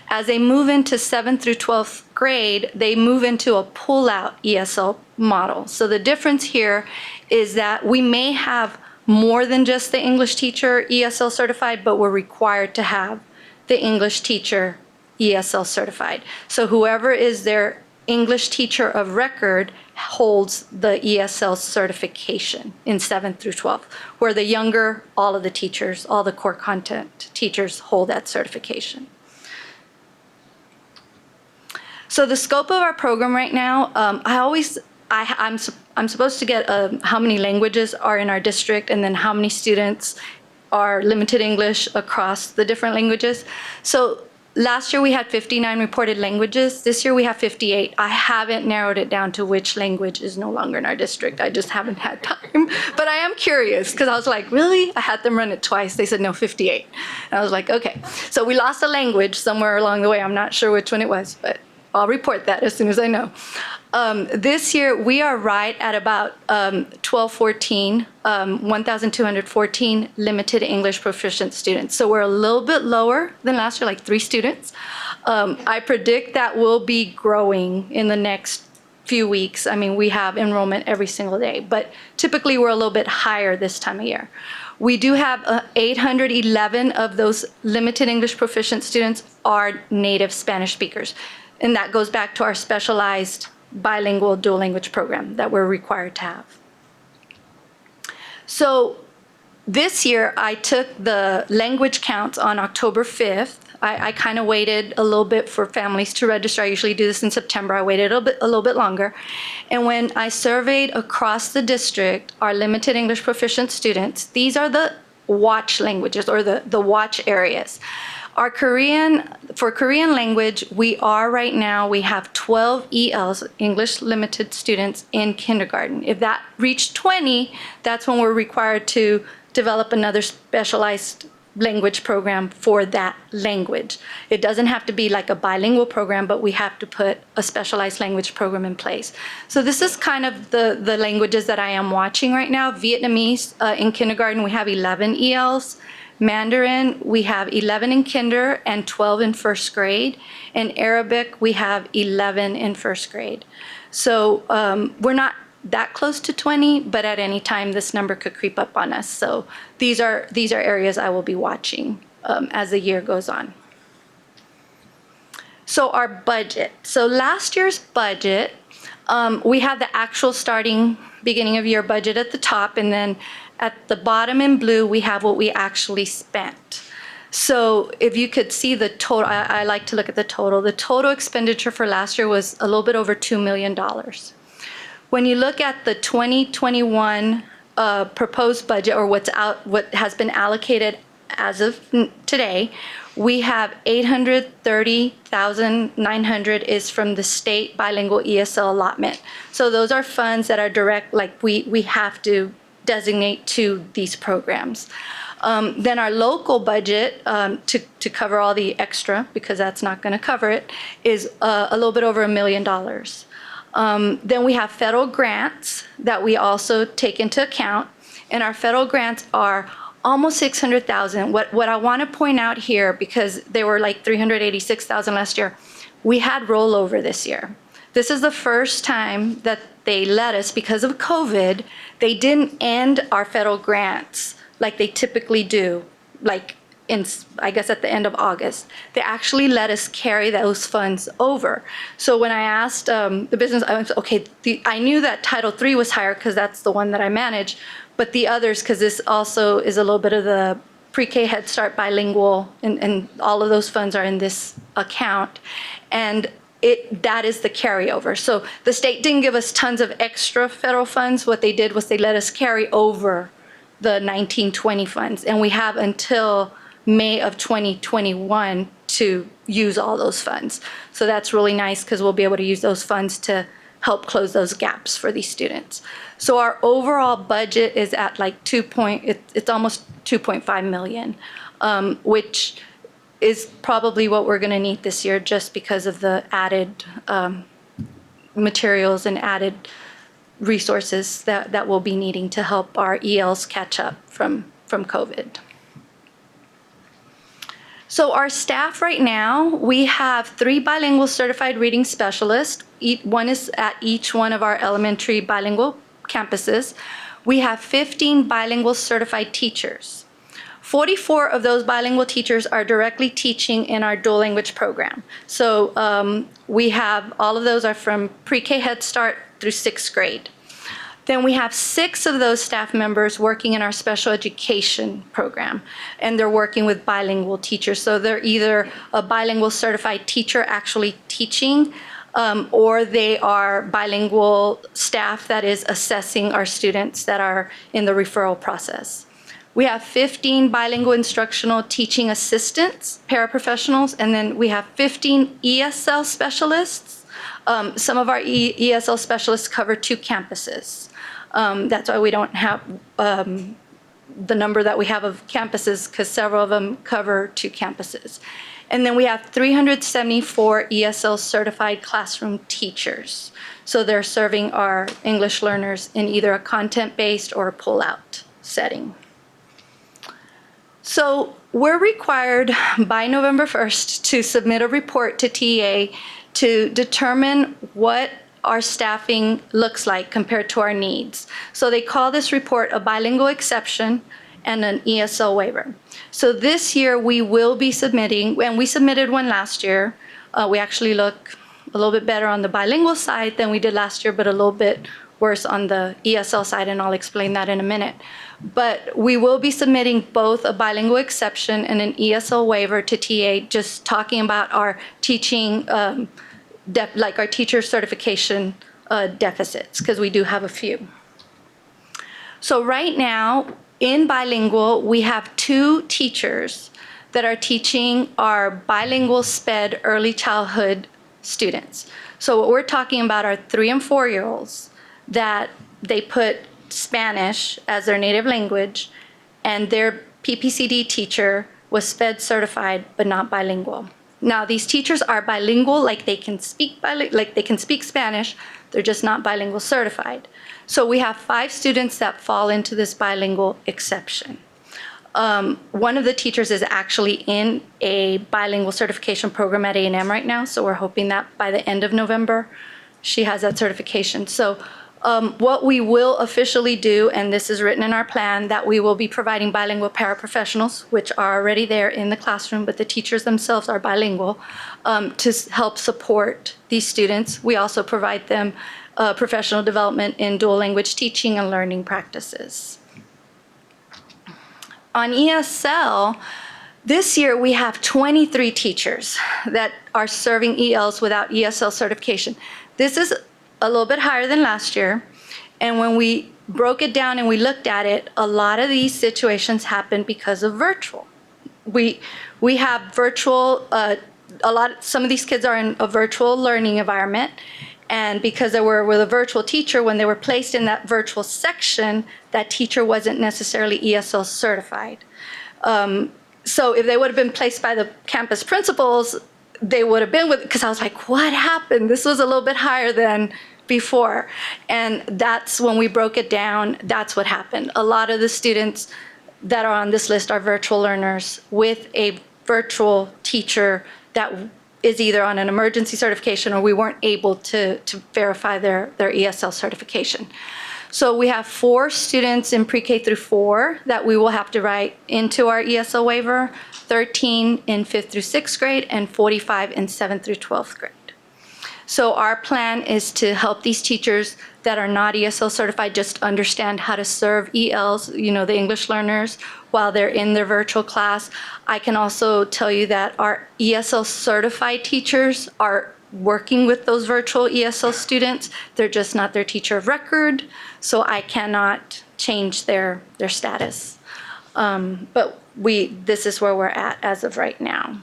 As they move into 7th through 12th grade, they move into a pull-out ESL model. So the difference here is that we may have more than just the English teacher ESL certified, but we're required to have the English teacher ESL certified. So whoever is their English teacher of record holds the ESL certification in 7th through 12th, where the younger, all of the teachers, all the core content teachers hold that certification. So the scope of our program right now, I'm supposed to get how many languages are in our district and then how many students are limited English across the different languages. So last year we had 59 reported languages. This year we have 58. I haven't narrowed it down to which language is no longer in our district. I just haven't had time. But I am curious because I was like, really? I had them run it twice. They said, no, 58. And I was like, okay. So we lost a language somewhere along the way. I'm not sure which one it was, but I'll report that as soon as I know. This year, we are right at about 1,214 limited English proficient students. So we're a little bit lower than last year, like 3 students. I predict that will be growing in the next few weeks. I mean, we have enrollment every single day, but typically we're a little bit higher this time of year. We do have 811 of those limited English proficient students are native Spanish speakers. And that goes back to our specialized bilingual dual language program that we're required to have. So this year, I took the language counts on October 5th. I kind of waited a little bit for families to register. I usually do this in September. I waited a little bit longer. And when I surveyed across the district our limited English proficient students, these are the watch languages or the watch areas. For Korean language, we have 12 ELs, English limited students in kindergarten. If that reached 20, that's when we're required to develop another specialized language program for that language. It doesn't have to be like a bilingual program, but we have to put a specialized language program in place. So this is kind of the languages that I am watching right now. Vietnamese, in kindergarten, we have 11 ELs. Mandarin, we have 11 in kinder and 12 in first grade. In Arabic, we have 11 in first grade. So we're not that close to 20, but at any time this number could creep up on us. So these are areas I will be watching as the year goes on. So our budget. So last year's budget, we have the actual beginning of year budget at the top, and then at the bottom in blue, we have what we actually spent. So if you could see the total, I like to look at the total. The total expenditure for last year was a little bit over $2 million. When you look at the 2021 proposed budget, or what has been allocated as of today, we have $830,900 is from the state bilingual ESL allotment. So those are funds that are direct, like we have to designate to these programs. Then our local budget, to cover all the extra, because that's not going to cover it, is a little bit over $1 million. Then we have federal grants that we also take into account, and our federal grants are almost $600,000. What I want to point out here, because they were like $386,000 last year, we had rollover this year. This is the first time that they let us, because of COVID, they didn't end our federal grants like they typically do, like I guess at the end of August. They actually let us carry those funds over. So when I asked the business, I went, okay, I knew that Title III was higher because that's the one that I manage, but the others, because this also is a little bit of the pre-K Head Start bilingual, and all of those funds are in this account. And that is the carryover. So the state didn't give us tons of extra federal funds. What they did was they let us carry over the 1920 funds, and we have until May of 2021 to use all those funds. So that's really nice because we'll be able to use those funds to help close those gaps for these students. So our overall budget is at like it's almost 2.5 million, which is probably what we're going to need this year just because of the added materials and added resources that we'll be needing to help our ELs catch up from COVID. So our staff right now, we have 3 bilingual certified reading specialists. One is at each one of our elementary bilingual campuses. We have 15 bilingual certified teachers. 44 of those bilingual teachers are directly teaching in our dual language program. So we have, all of those are from pre-K Head Start through 6th grade. Then we have 6 of those staff members working in our special education program, and they're working with bilingual teachers. So they're either a bilingual certified teacher actually teaching, or they are bilingual staff that is assessing our students that are in the referral process. We have 15 bilingual instructional teaching assistants, paraprofessionals, and then we have 15 ESL specialists. Some of our ESL specialists cover 2 campuses. That's why we don't have the number that we have of campuses, because several of them cover 2 campuses. And then we have 374 ESL certified classroom teachers. So they're serving our English learners in either a content-based or a pull-out setting. So we're required by November 1st to submit a report to TA to determine what our staffing looks like compared to our needs. So they call this report a bilingual exception and an ESL waiver. So this year we will be submitting, and we submitted one last year. We actually look a little bit better on the bilingual side than we did last year, but a little bit worse on the ESL side, and I'll explain that in a minute. But we will be submitting both a bilingual exception and an ESL waiver to TA, just talking about our teaching, like our teacher certification deficits, because we do have a few. So right now, in bilingual, we have 2 teachers that are teaching our bilingual SPED early childhood students. So what we're talking about are 3- and 4-year-olds that they put Spanish as their native language, and their PPCD teacher was SPED certified but not bilingual. Now these teachers are bilingual, like they can speak Spanish, they're just not bilingual certified. So we have 5 students that fall into this bilingual exception. One of the teachers is actually in a bilingual certification program at A&M right now, so we're hoping that by the end of November she has that certification. So what we will officially do, and this is written in our plan, that we will be providing bilingual paraprofessionals, which are already there in the classroom, but the teachers themselves are bilingual, to help support these students. We also provide them professional development in dual language teaching and learning practices. On ESL, this year we have 23 teachers that are serving ELs without ESL certification. This is a little bit higher than last year. And when we broke it down and we looked at it, a lot of these situations happen because of virtual. We have virtual, some of these kids are in a virtual learning environment. And because they were with a virtual teacher, when they were placed in that virtual section, that teacher wasn't necessarily ESL certified. So if they would have been placed by the campus principals, they would have been with, because I was like, what happened? This was a little bit higher than before. And that's when we broke it down, that's what happened. A lot of the students that are on this list are virtual learners with a virtual teacher that is either on an emergency certification or we weren't able to verify their ESL certification. So we have 4 students in pre-K through 4 that we will have to write into our ESL waiver, 13 in 5th through 6th grade, and 45 in 7th through 12th grade. So our plan is to help these teachers that are not ESL certified just understand how to serve ELs, the English learners, while they're in their virtual class. I can also tell you that our ESL certified teachers are working with those virtual ESL students. They're just not their teacher of record, so I cannot change their status. But this is where we're at as of right now.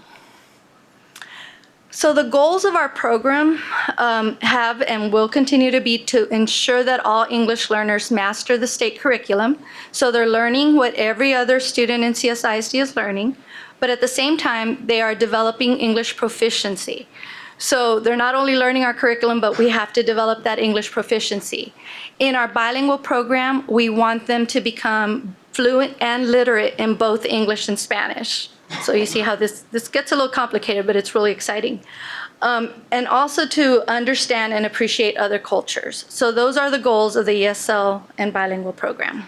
So the goals of our program have and will continue to be to ensure that all English learners master the state curriculum. So they're learning what every other student in CSISD is learning, but at the same time, they are developing English proficiency. So they're not only learning our curriculum, but we have to develop that English proficiency. In our bilingual program, we want them to become fluent and literate in both English and Spanish. So you see how this gets a little complicated, but it's really exciting. And also to understand and appreciate other cultures. So those are the goals of the ESL and bilingual program.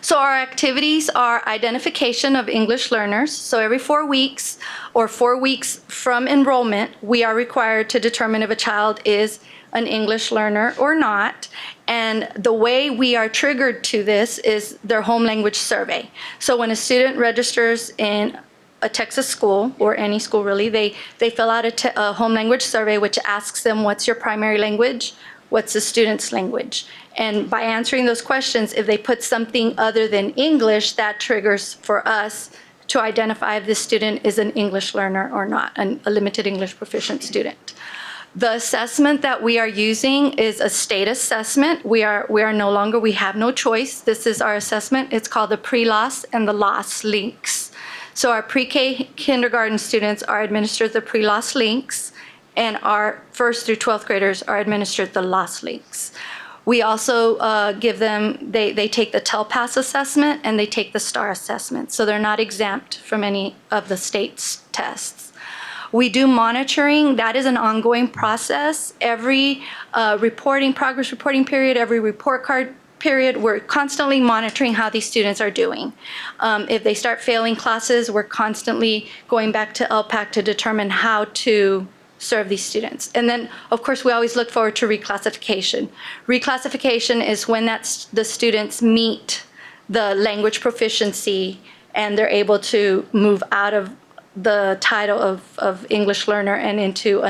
So our activities are identification of English learners. So every 4 weeks or 4 weeks from enrollment, we are required to determine if a child is an English learner or not. And the way we are triggered to this is their home language survey. So when a student registers in a Texas school, or any school really, they fill out a home language survey which asks them, what's your primary language? What's the student's language? And by answering those questions, if they put something other than English, that triggers for us to identify if this student is an English learner or not, a limited English proficient student. The assessment that we are using is a state assessment. We have no choice. This is our assessment. It's called the pre-loss and the loss links. So our pre-K kindergarten students are administered the pre-loss links, and our 1st through 12th graders are administered the loss links. We also give them, they take the TELPAS assessment and they take the STAR assessment. So they're not exempt from any of the state's tests. We do monitoring. That is an ongoing process. Every progress reporting period, every report card period, we're constantly monitoring how these students are doing. If they start failing classes, we're constantly going back to LPAC to determine how to serve these students. And then, of course, we always look forward to reclassification. Reclassification is when the students meet the language proficiency and they're able to move out of the title of English learner and into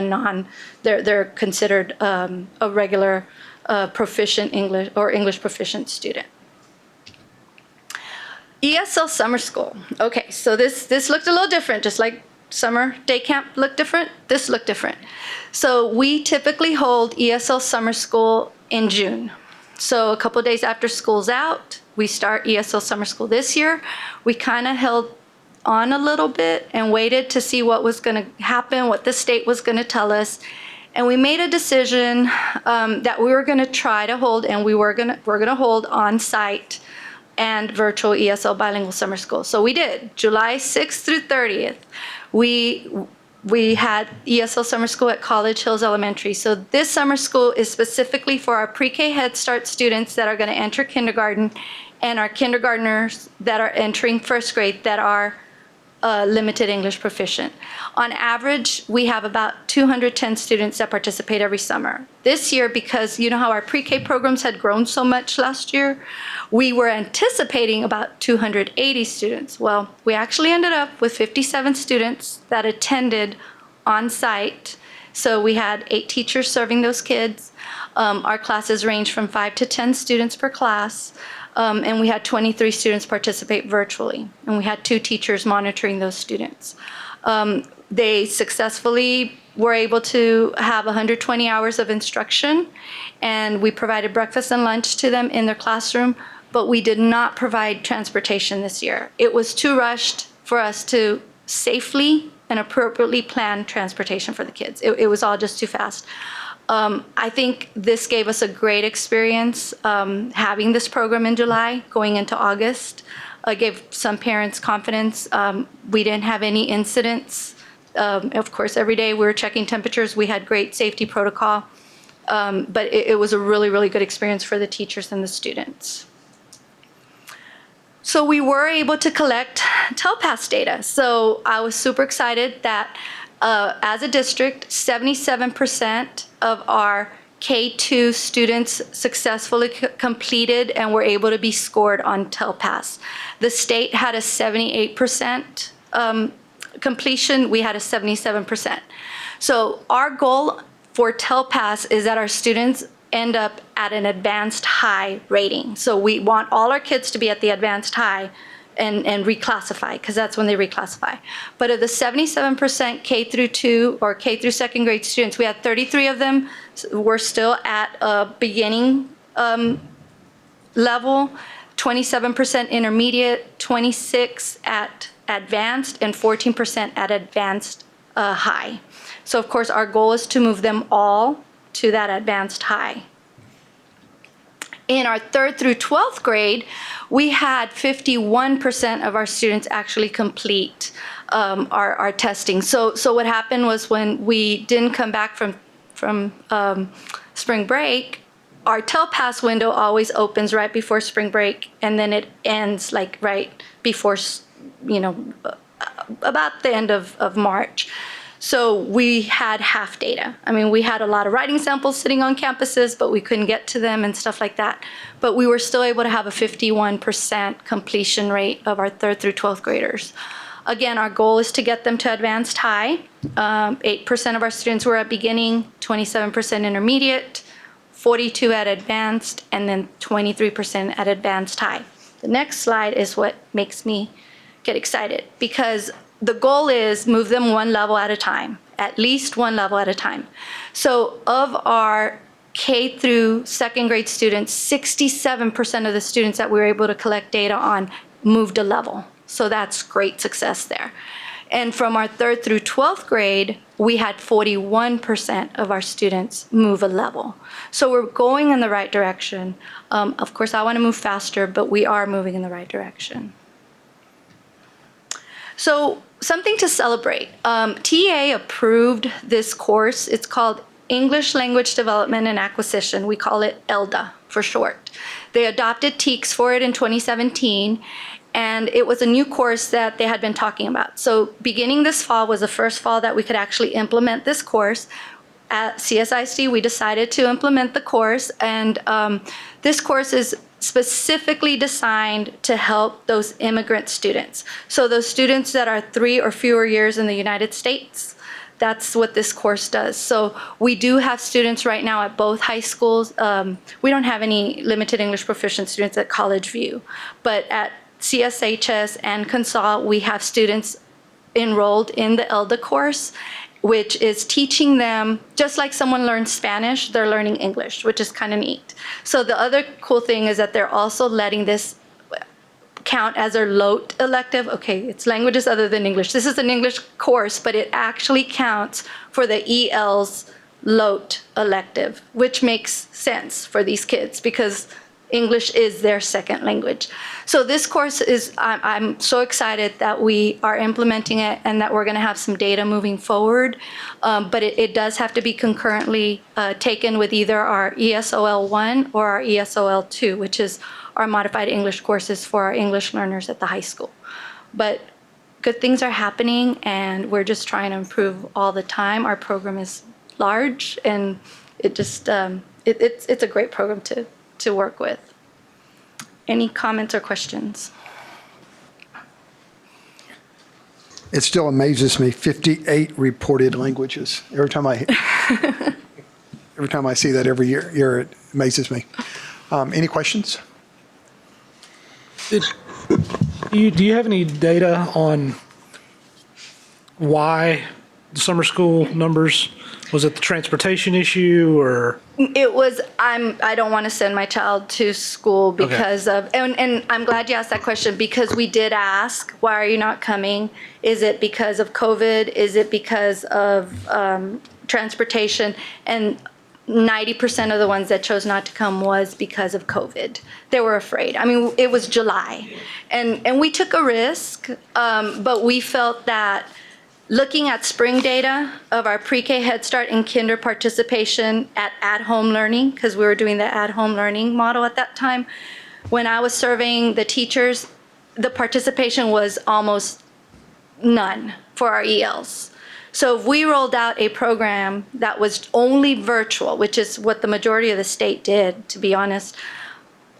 they're considered a regular proficient English or English proficient student. ESL summer school. Okay, so this looked a little different, just like summer day camp looked different, this looked different. So we typically hold ESL summer school in June. So a couple days after school's out, we start ESL summer school this year. We kind of held on a little bit and waited to see what was going to happen, what the state was going to tell us. And we made a decision that we were going to try to hold, and we're going to hold on-site and virtual ESL bilingual summer school. So we did. July 6th through 30th, we had ESL summer school at College Hills Elementary. So this summer school is specifically for our pre-K Head Start students that are going to enter kindergarten and our kindergartners that are entering 1st grade that are limited English proficient. On average, we have about 210 students that participate every summer. This year, because you know how our pre-K programs had grown so much last year, we were anticipating about 280 students. Well, we actually ended up with 57 students that attended on site. So we had 8 teachers serving those kids. Our classes range from 5 to 10 students per class. And we had 23 students participate virtually, and we had 2 teachers monitoring those students. They successfully were able to have 120 hours of instruction, and we provided breakfast and lunch to them in their classroom, but we did not provide transportation this year. It was too rushed for us to safely and appropriately plan transportation for the kids. It was all just too fast. I think this gave us a great experience having this program in July, going into August. Gave some parents confidence. We didn't have any incidents. Of course, every day we were checking temperatures. We had great safety protocol. But it was a really, really good experience for the teachers and the students. So we were able to collect TELPAS data. So I was super excited that as a district, 77% of our K-2 students successfully completed and were able to be scored on TELPAS. The state had a 78% completion. We had a 77%. So our goal for TELPAS is that our students end up at an advanced high rating. So we want all our kids to be at the advanced high and reclassify, because that's when they reclassify. But of the 77% K through 2 or K through second grade students, we had 33 of them were still at a beginning level, 27% intermediate, 26 at advanced, and 14% at advanced high. So of course our goal is to move them all to that advanced high. In our 3rd through 12th grade, we had 51% of our students actually complete our testing. So what happened was when we didn't come back from spring break, our TELPAS window always opens right before spring break, and then it ends like right before, about the end of March. So we had half data. I mean, we had a lot of writing samples sitting on campuses, but we couldn't get to them and stuff like that. But we were still able to have a 51% completion rate of our 3rd through 12th graders. Again, our goal is to get them to advanced high. 8% of our students were at beginning, 27% intermediate, 42 at advanced, and then 23% at advanced high. The next slide is what makes me get excited, because the goal is move them one level at a time, at least one level at a time. So of our K through second grade students, 67% of the students that we were able to collect data on moved a level. So that's great success there. And from our 3rd through 12th grade, we had 41% of our students move a level. So we're going in the right direction. Of course, I want to move faster, but we are moving in the right direction. So something to celebrate. TA approved this course. It's called English Language Development and Acquisition. We call it ELDA for short. They adopted TEKS for it in 2017, and it was a new course that they had been talking about. So beginning this fall was the first fall that we could actually implement this course. At CSISD, we decided to implement the course, and this course is specifically designed to help those immigrant students. So those students that are 3 or fewer years in the United States, that's what this course does. So we do have students right now at both high schools. We don't have any limited English proficient students at College View, but at CSHS and CONSOL, we have students enrolled in the ELDA course, which is teaching them, just like someone learns Spanish, they're learning English, which is kind of neat. So the other cool thing is that they're also letting this count as their LOT elective. Okay, it's languages other than English. This is an English course, but it actually counts for the EL's LOT elective, which makes sense for these kids because English is their second language. So this course is, I'm so excited that we are implementing it and that we're going to have some data moving forward. But it does have to be concurrently taken with either our ESOL 1 or our ESOL 2, which is our modified English courses for our English learners at the high school. But good things are happening, and we're just trying to improve all the time. Our program is large, and it just it's a great program to work with. Any comments or questions? It still amazes me, 58 reported languages. Every time I see that every year, it amazes me. Any questions? Do you have any data on why the summer school numbers? Was it the transportation issue, or? It was, I don't want to send my child to school because of, and I'm glad you asked that question, because we did ask, why are you not coming? Is it because of COVID? Is it because of transportation? And 90% of the ones that chose not to come was because of COVID. They were afraid. I mean, it was July, and we took a risk, but we felt that Looking at spring data of our pre-K Head Start and kinder participation at home learning, because we were doing the at-home learning model at that time, when I was surveying the teachers, the participation was almost none for our ELs. So if we rolled out a program that was only virtual, which is what the majority of the state did, to be honest,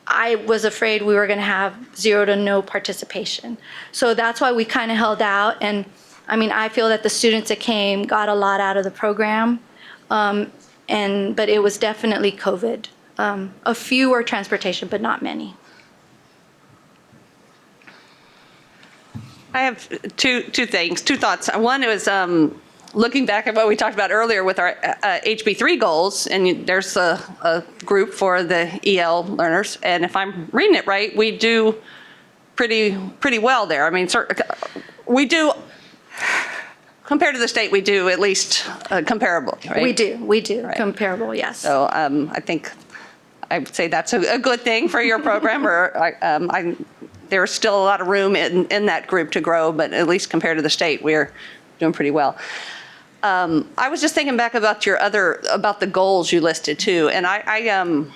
I was afraid we were going to have 0 to no participation. So that's why we kind of held out. And I mean, I feel that the students that came got a lot out of the program, but it was definitely COVID. A few were transportation, but not many. I have two thoughts. One was looking back at what we talked about earlier with our HB3 goals, and there's a group for the EL learners, and if I'm reading it right, we do pretty well there. I mean, we do, compared to the state, we do at least comparable, right? We do, right. Comparable, yes. So I think I would say that's a good thing for your program, or there's still a lot of room in that group to grow, but at least compared to the state, we're doing pretty well. I was just thinking back about the goals you listed too, and I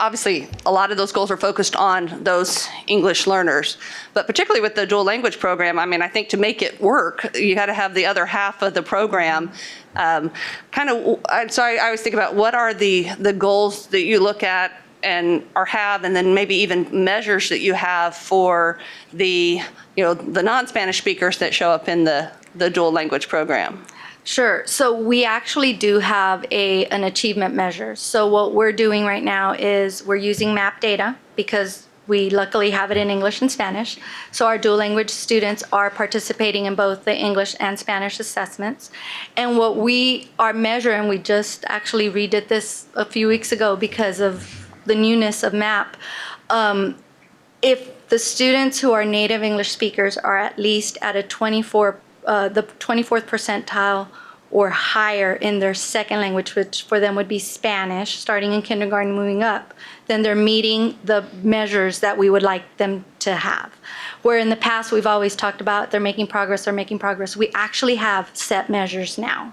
obviously a lot of those goals are focused on those English learners, but particularly with the dual language program, I mean, I think to make it work, you got to have the other half of the program. So I was thinking about what are the goals that you look at and then maybe even measures that you have for the non-Spanish speakers that show up in the dual language program. Sure. So we actually do have an achievement measure. So what we're doing right now is we're using MAP data because we luckily have it in English and Spanish. So our dual language students are participating in both the English and Spanish assessments. And what we are measuring, we just actually redid this a few weeks ago because of the newness of MAP. If the students who are native English speakers are at least at the 24th percentile or higher in their second language, which for them would be Spanish, starting in kindergarten, moving up, then they're meeting the measures that we would like them to have. Where in the past, we've always talked about they're making progress. We actually have set measures now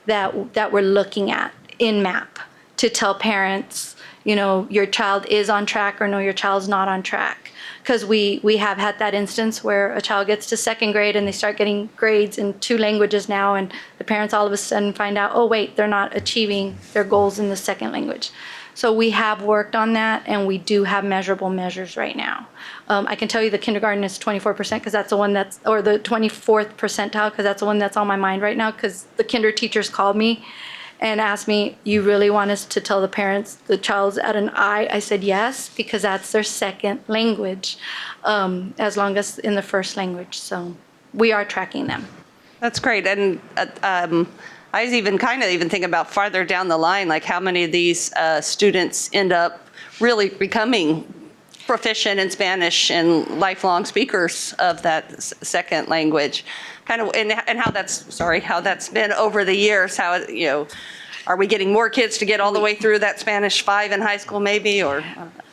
that we're looking at in MAP to tell parents, your child is on track or no, your child's not on track. Because we have had that instance where a child gets to second grade and they start getting grades in 2 languages now, and the parents all of a sudden find out, oh wait, they're not achieving their goals in the second language. So we have worked on that, and we do have measurable measures right now. I can tell you the kindergarten is 24% because that's the one or the 24th percentile because that's the one that's on my mind right now, because the kinder teachers called me and asked me, you really want us to tell the parents the child's at an I? I said yes, because that's their second language, as long as in the first language. So we are tracking them. That's great. And I was even thinking about farther down the line, like how many of these students end up really becoming proficient in Spanish and lifelong speakers of that second language, and how that's been over the years. Are we getting more kids to get all the way through that Spanish 5 in high school, maybe, or?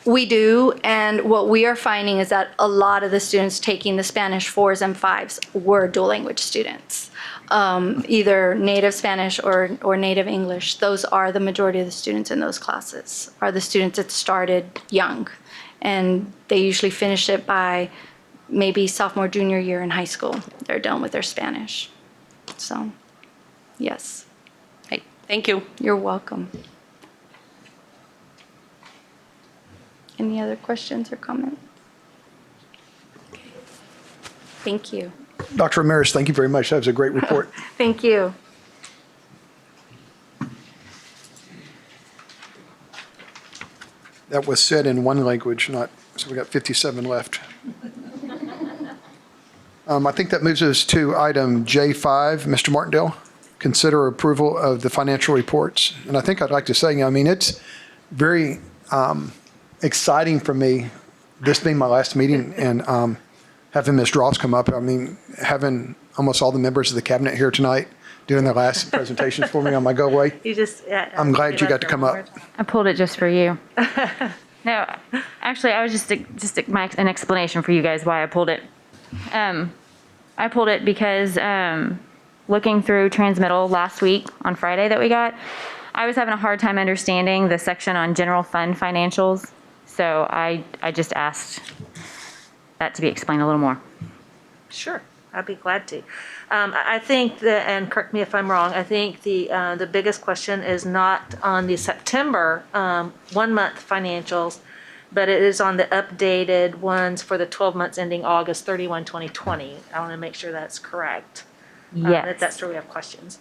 We do, and what we are finding is that a lot of the students taking the Spanish 4s and 5s were dual language students, either native Spanish or native English. Those are the majority of the students in those classes, are the students that started young. And they usually finish it by maybe sophomore, junior year in high school. They're done with their Spanish. So, yes. Hey, thank you. You're welcome. Any other questions or comments? Okay. Thank you. Dr. Ramirez, thank you very much. That was a great report. Thank you. That was said in one language, so we got 57 left. I think that moves us to item J5. Mr. Martindale, consider approval of the financial reports. And I think I'd like to say, it's very exciting for me, this being my last meeting, and having Ms. Dross come up. Having almost all the members of the cabinet here tonight doing their last presentations for me on my go away. I'm glad you got to come up. I pulled it just for you. No, actually, I was just an explanation for you guys why I pulled it. I pulled it because looking through transmittal last week on Friday that we got, I was having a hard time understanding the section on general fund financials. So I just asked that to be explained a little more. Sure, I'd be glad to. I think that, and correct me if I'm wrong, I think the biggest question is not on the September 1 month financials, but it is on the updated ones for the 12 months ending August 31, 2020. I want to make sure that's correct. Yes. That's where we have questions.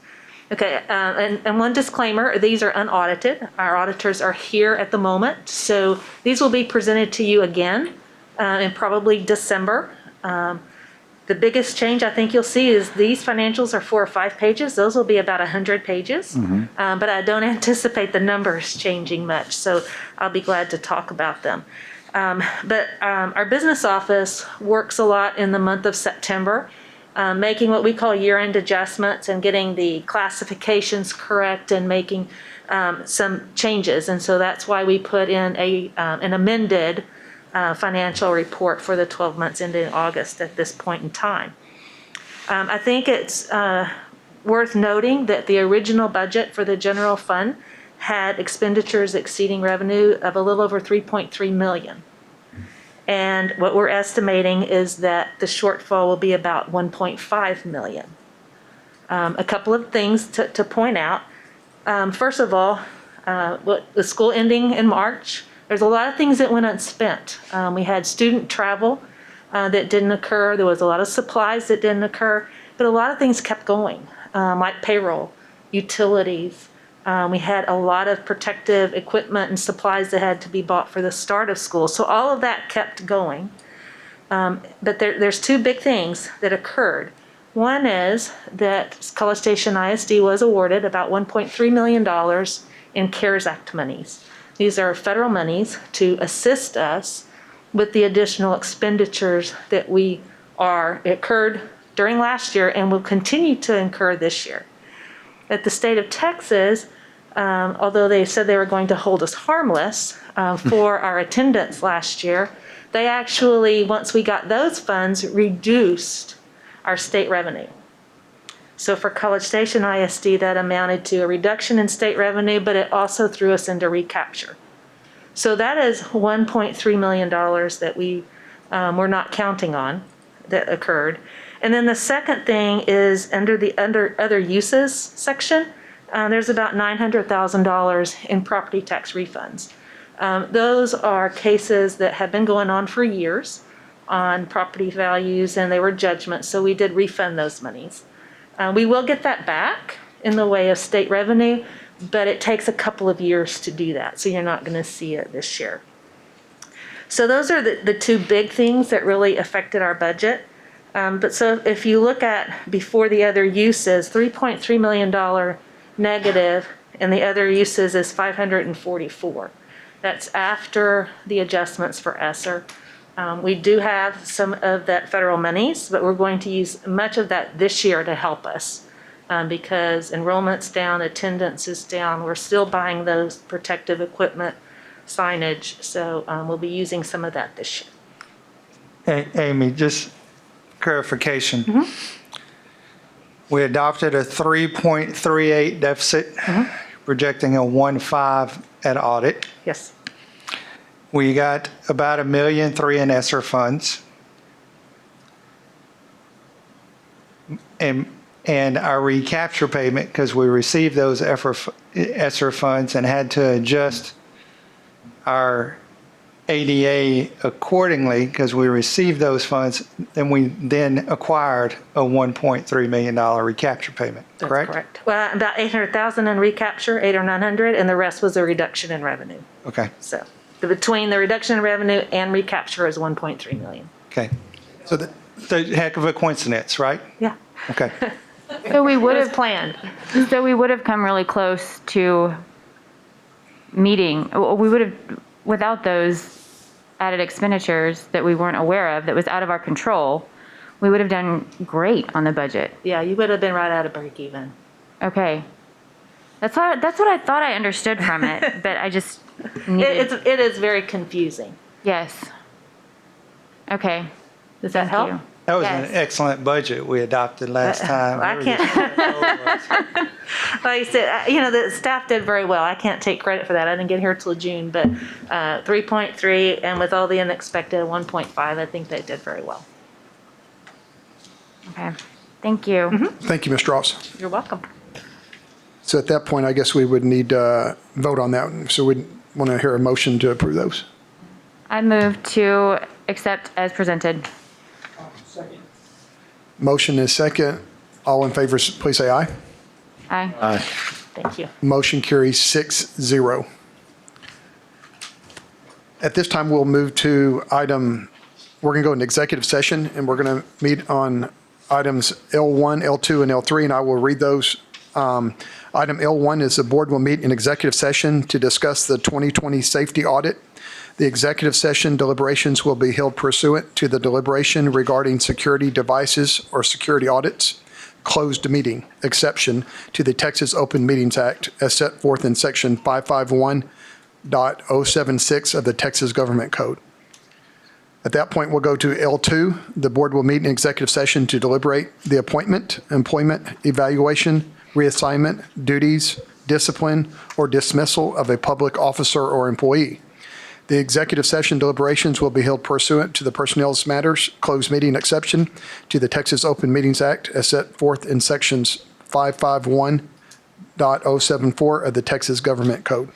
Okay, and one disclaimer, these are unaudited. Our auditors are here at the moment, so these will be presented to you again in probably December. The biggest change I think you'll see is these financials are 4 or 5 pages. Those will be about 100 pages, but I don't anticipate the numbers changing much, so I'll be glad to talk about them. But our business office works a lot in the month of September, making what we call year-end adjustments and getting the classifications correct and making some changes. And so that's why we put in an amended financial report for the 12 months ending August at this point in time. I think it's worth noting that the original budget for the general fund had expenditures exceeding revenue of a little over 3.3 million. And what we're estimating is that the shortfall will be about 1.5 million. A couple of things to point out. First of all, the school ending in March, there's a lot of things that went unspent. We had student travel that didn't occur. There was a lot of supplies that didn't occur, but a lot of things kept going, like payroll, utilities. We had a lot of protective equipment and supplies that had to be bought for the start of school. So all of that kept going. But there's 2 big things that occurred. One is that College Station ISD was awarded about $1.3 million in CARES Act monies. These are federal monies to assist us with the additional expenditures that occurred during last year and will continue to incur this year. At the state of Texas, although they said they were going to hold us harmless for our attendance last year, they actually, once we got those funds, reduced our state revenue. So for College Station ISD, that amounted to a reduction in state revenue, but it also threw us into recapture. So that is $1.3 million that we were not counting on that occurred. And then the second thing is under the other uses section, there's about $900,000 in property tax refunds. Those are cases that have been going on for years on property values, and they were judgments, so we did refund those monies. We will get that back in the way of state revenue, but it takes a couple of years to do that, so you're not going to see it this year. So those are the 2 big things that really affected our budget. But so if you look at before the other uses, $3.3 million negative, and the other uses is 544. That's after the adjustments for ESSER. We do have some of that federal monies, but we're going to use much of that this year to help us because enrollment's down, attendance is down. We're still buying those protective equipment, signage, so we'll be using some of that this year. Hey, Amy, just clarification. We adopted a 3.38 deficit, projecting a 1.5 at audit. Yes. We got about $1.3 million in ESSER funds. And our recapture payment, because we received those ESSER funds and had to adjust our ADA accordingly because we received those funds, and we then acquired a $1.3 million recapture payment, correct? That's correct. Well, about $800,000 in recapture, 800 or 900, and the rest was a reduction in revenue. Okay. So between the reduction in revenue and recapture is 1.3 million. Okay. So that's a heck of a coincidence, right? Yeah. Okay. So we would have planned. So we would have come really close to meeting. We would have, without those added expenditures that we weren't aware of, that was out of our control, we would have done great on the budget. Yeah, you would have been right out of break even. Okay. That's what I thought I understood from it, but I just needed... It is very confusing. Yes. Okay. Does that help? That was Yes. an excellent budget we adopted last time. I can't. Like I said, the staff did very well. I can't take credit for that. I didn't get here till June, but 3.3, and with all the unexpected 1.5, I think they did very well. Okay, thank you. Thank you, Mr. Ross. You're welcome. So at that point, I guess we would need to vote on that. So we want to hear a motion to approve those. I move to accept as presented. Motion is second. All in favor, please say aye. Aye. Aye. Thank you. Motion carries 6-0. At this time, we'll move to we're going to go into executive session, and we're going to meet on items L1, L2, and L3, and I will read those. Item L1 is the board will meet in executive session to discuss the 2020 safety audit. The executive session deliberations will be held pursuant to the deliberation regarding security devices or security audits, closed meeting exception to the Texas Open Meetings Act as set forth in Section 551.076 of the Texas Government Code. At that point, we'll go to L2. The board will meet in executive session to deliberate the appointment, employment, evaluation, reassignment, duties, discipline, or dismissal of a public officer or employee. The executive session deliberations will be held pursuant to the Personnel Matters Closed Meeting Exception to the Texas Open Meetings Act as set forth in Sections 551.074 of the Texas Government Code.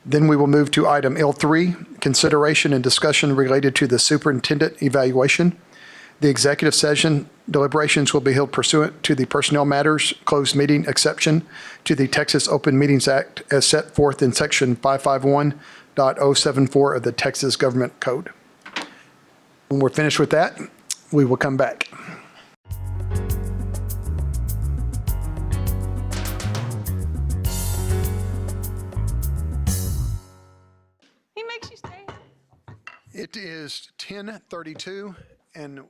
Then we will move to item L3, consideration and discussion related to the superintendent evaluation. The executive session deliberations will be held pursuant to the Personnel Matters Closed Meeting Exception to the Texas Open Meetings Act as set forth in Section 551.074 of the Texas Government Code. When we're finished with that, we will come back. He makes you stay. It is 10:32, and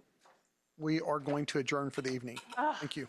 we are going to adjourn for the evening. Thank you.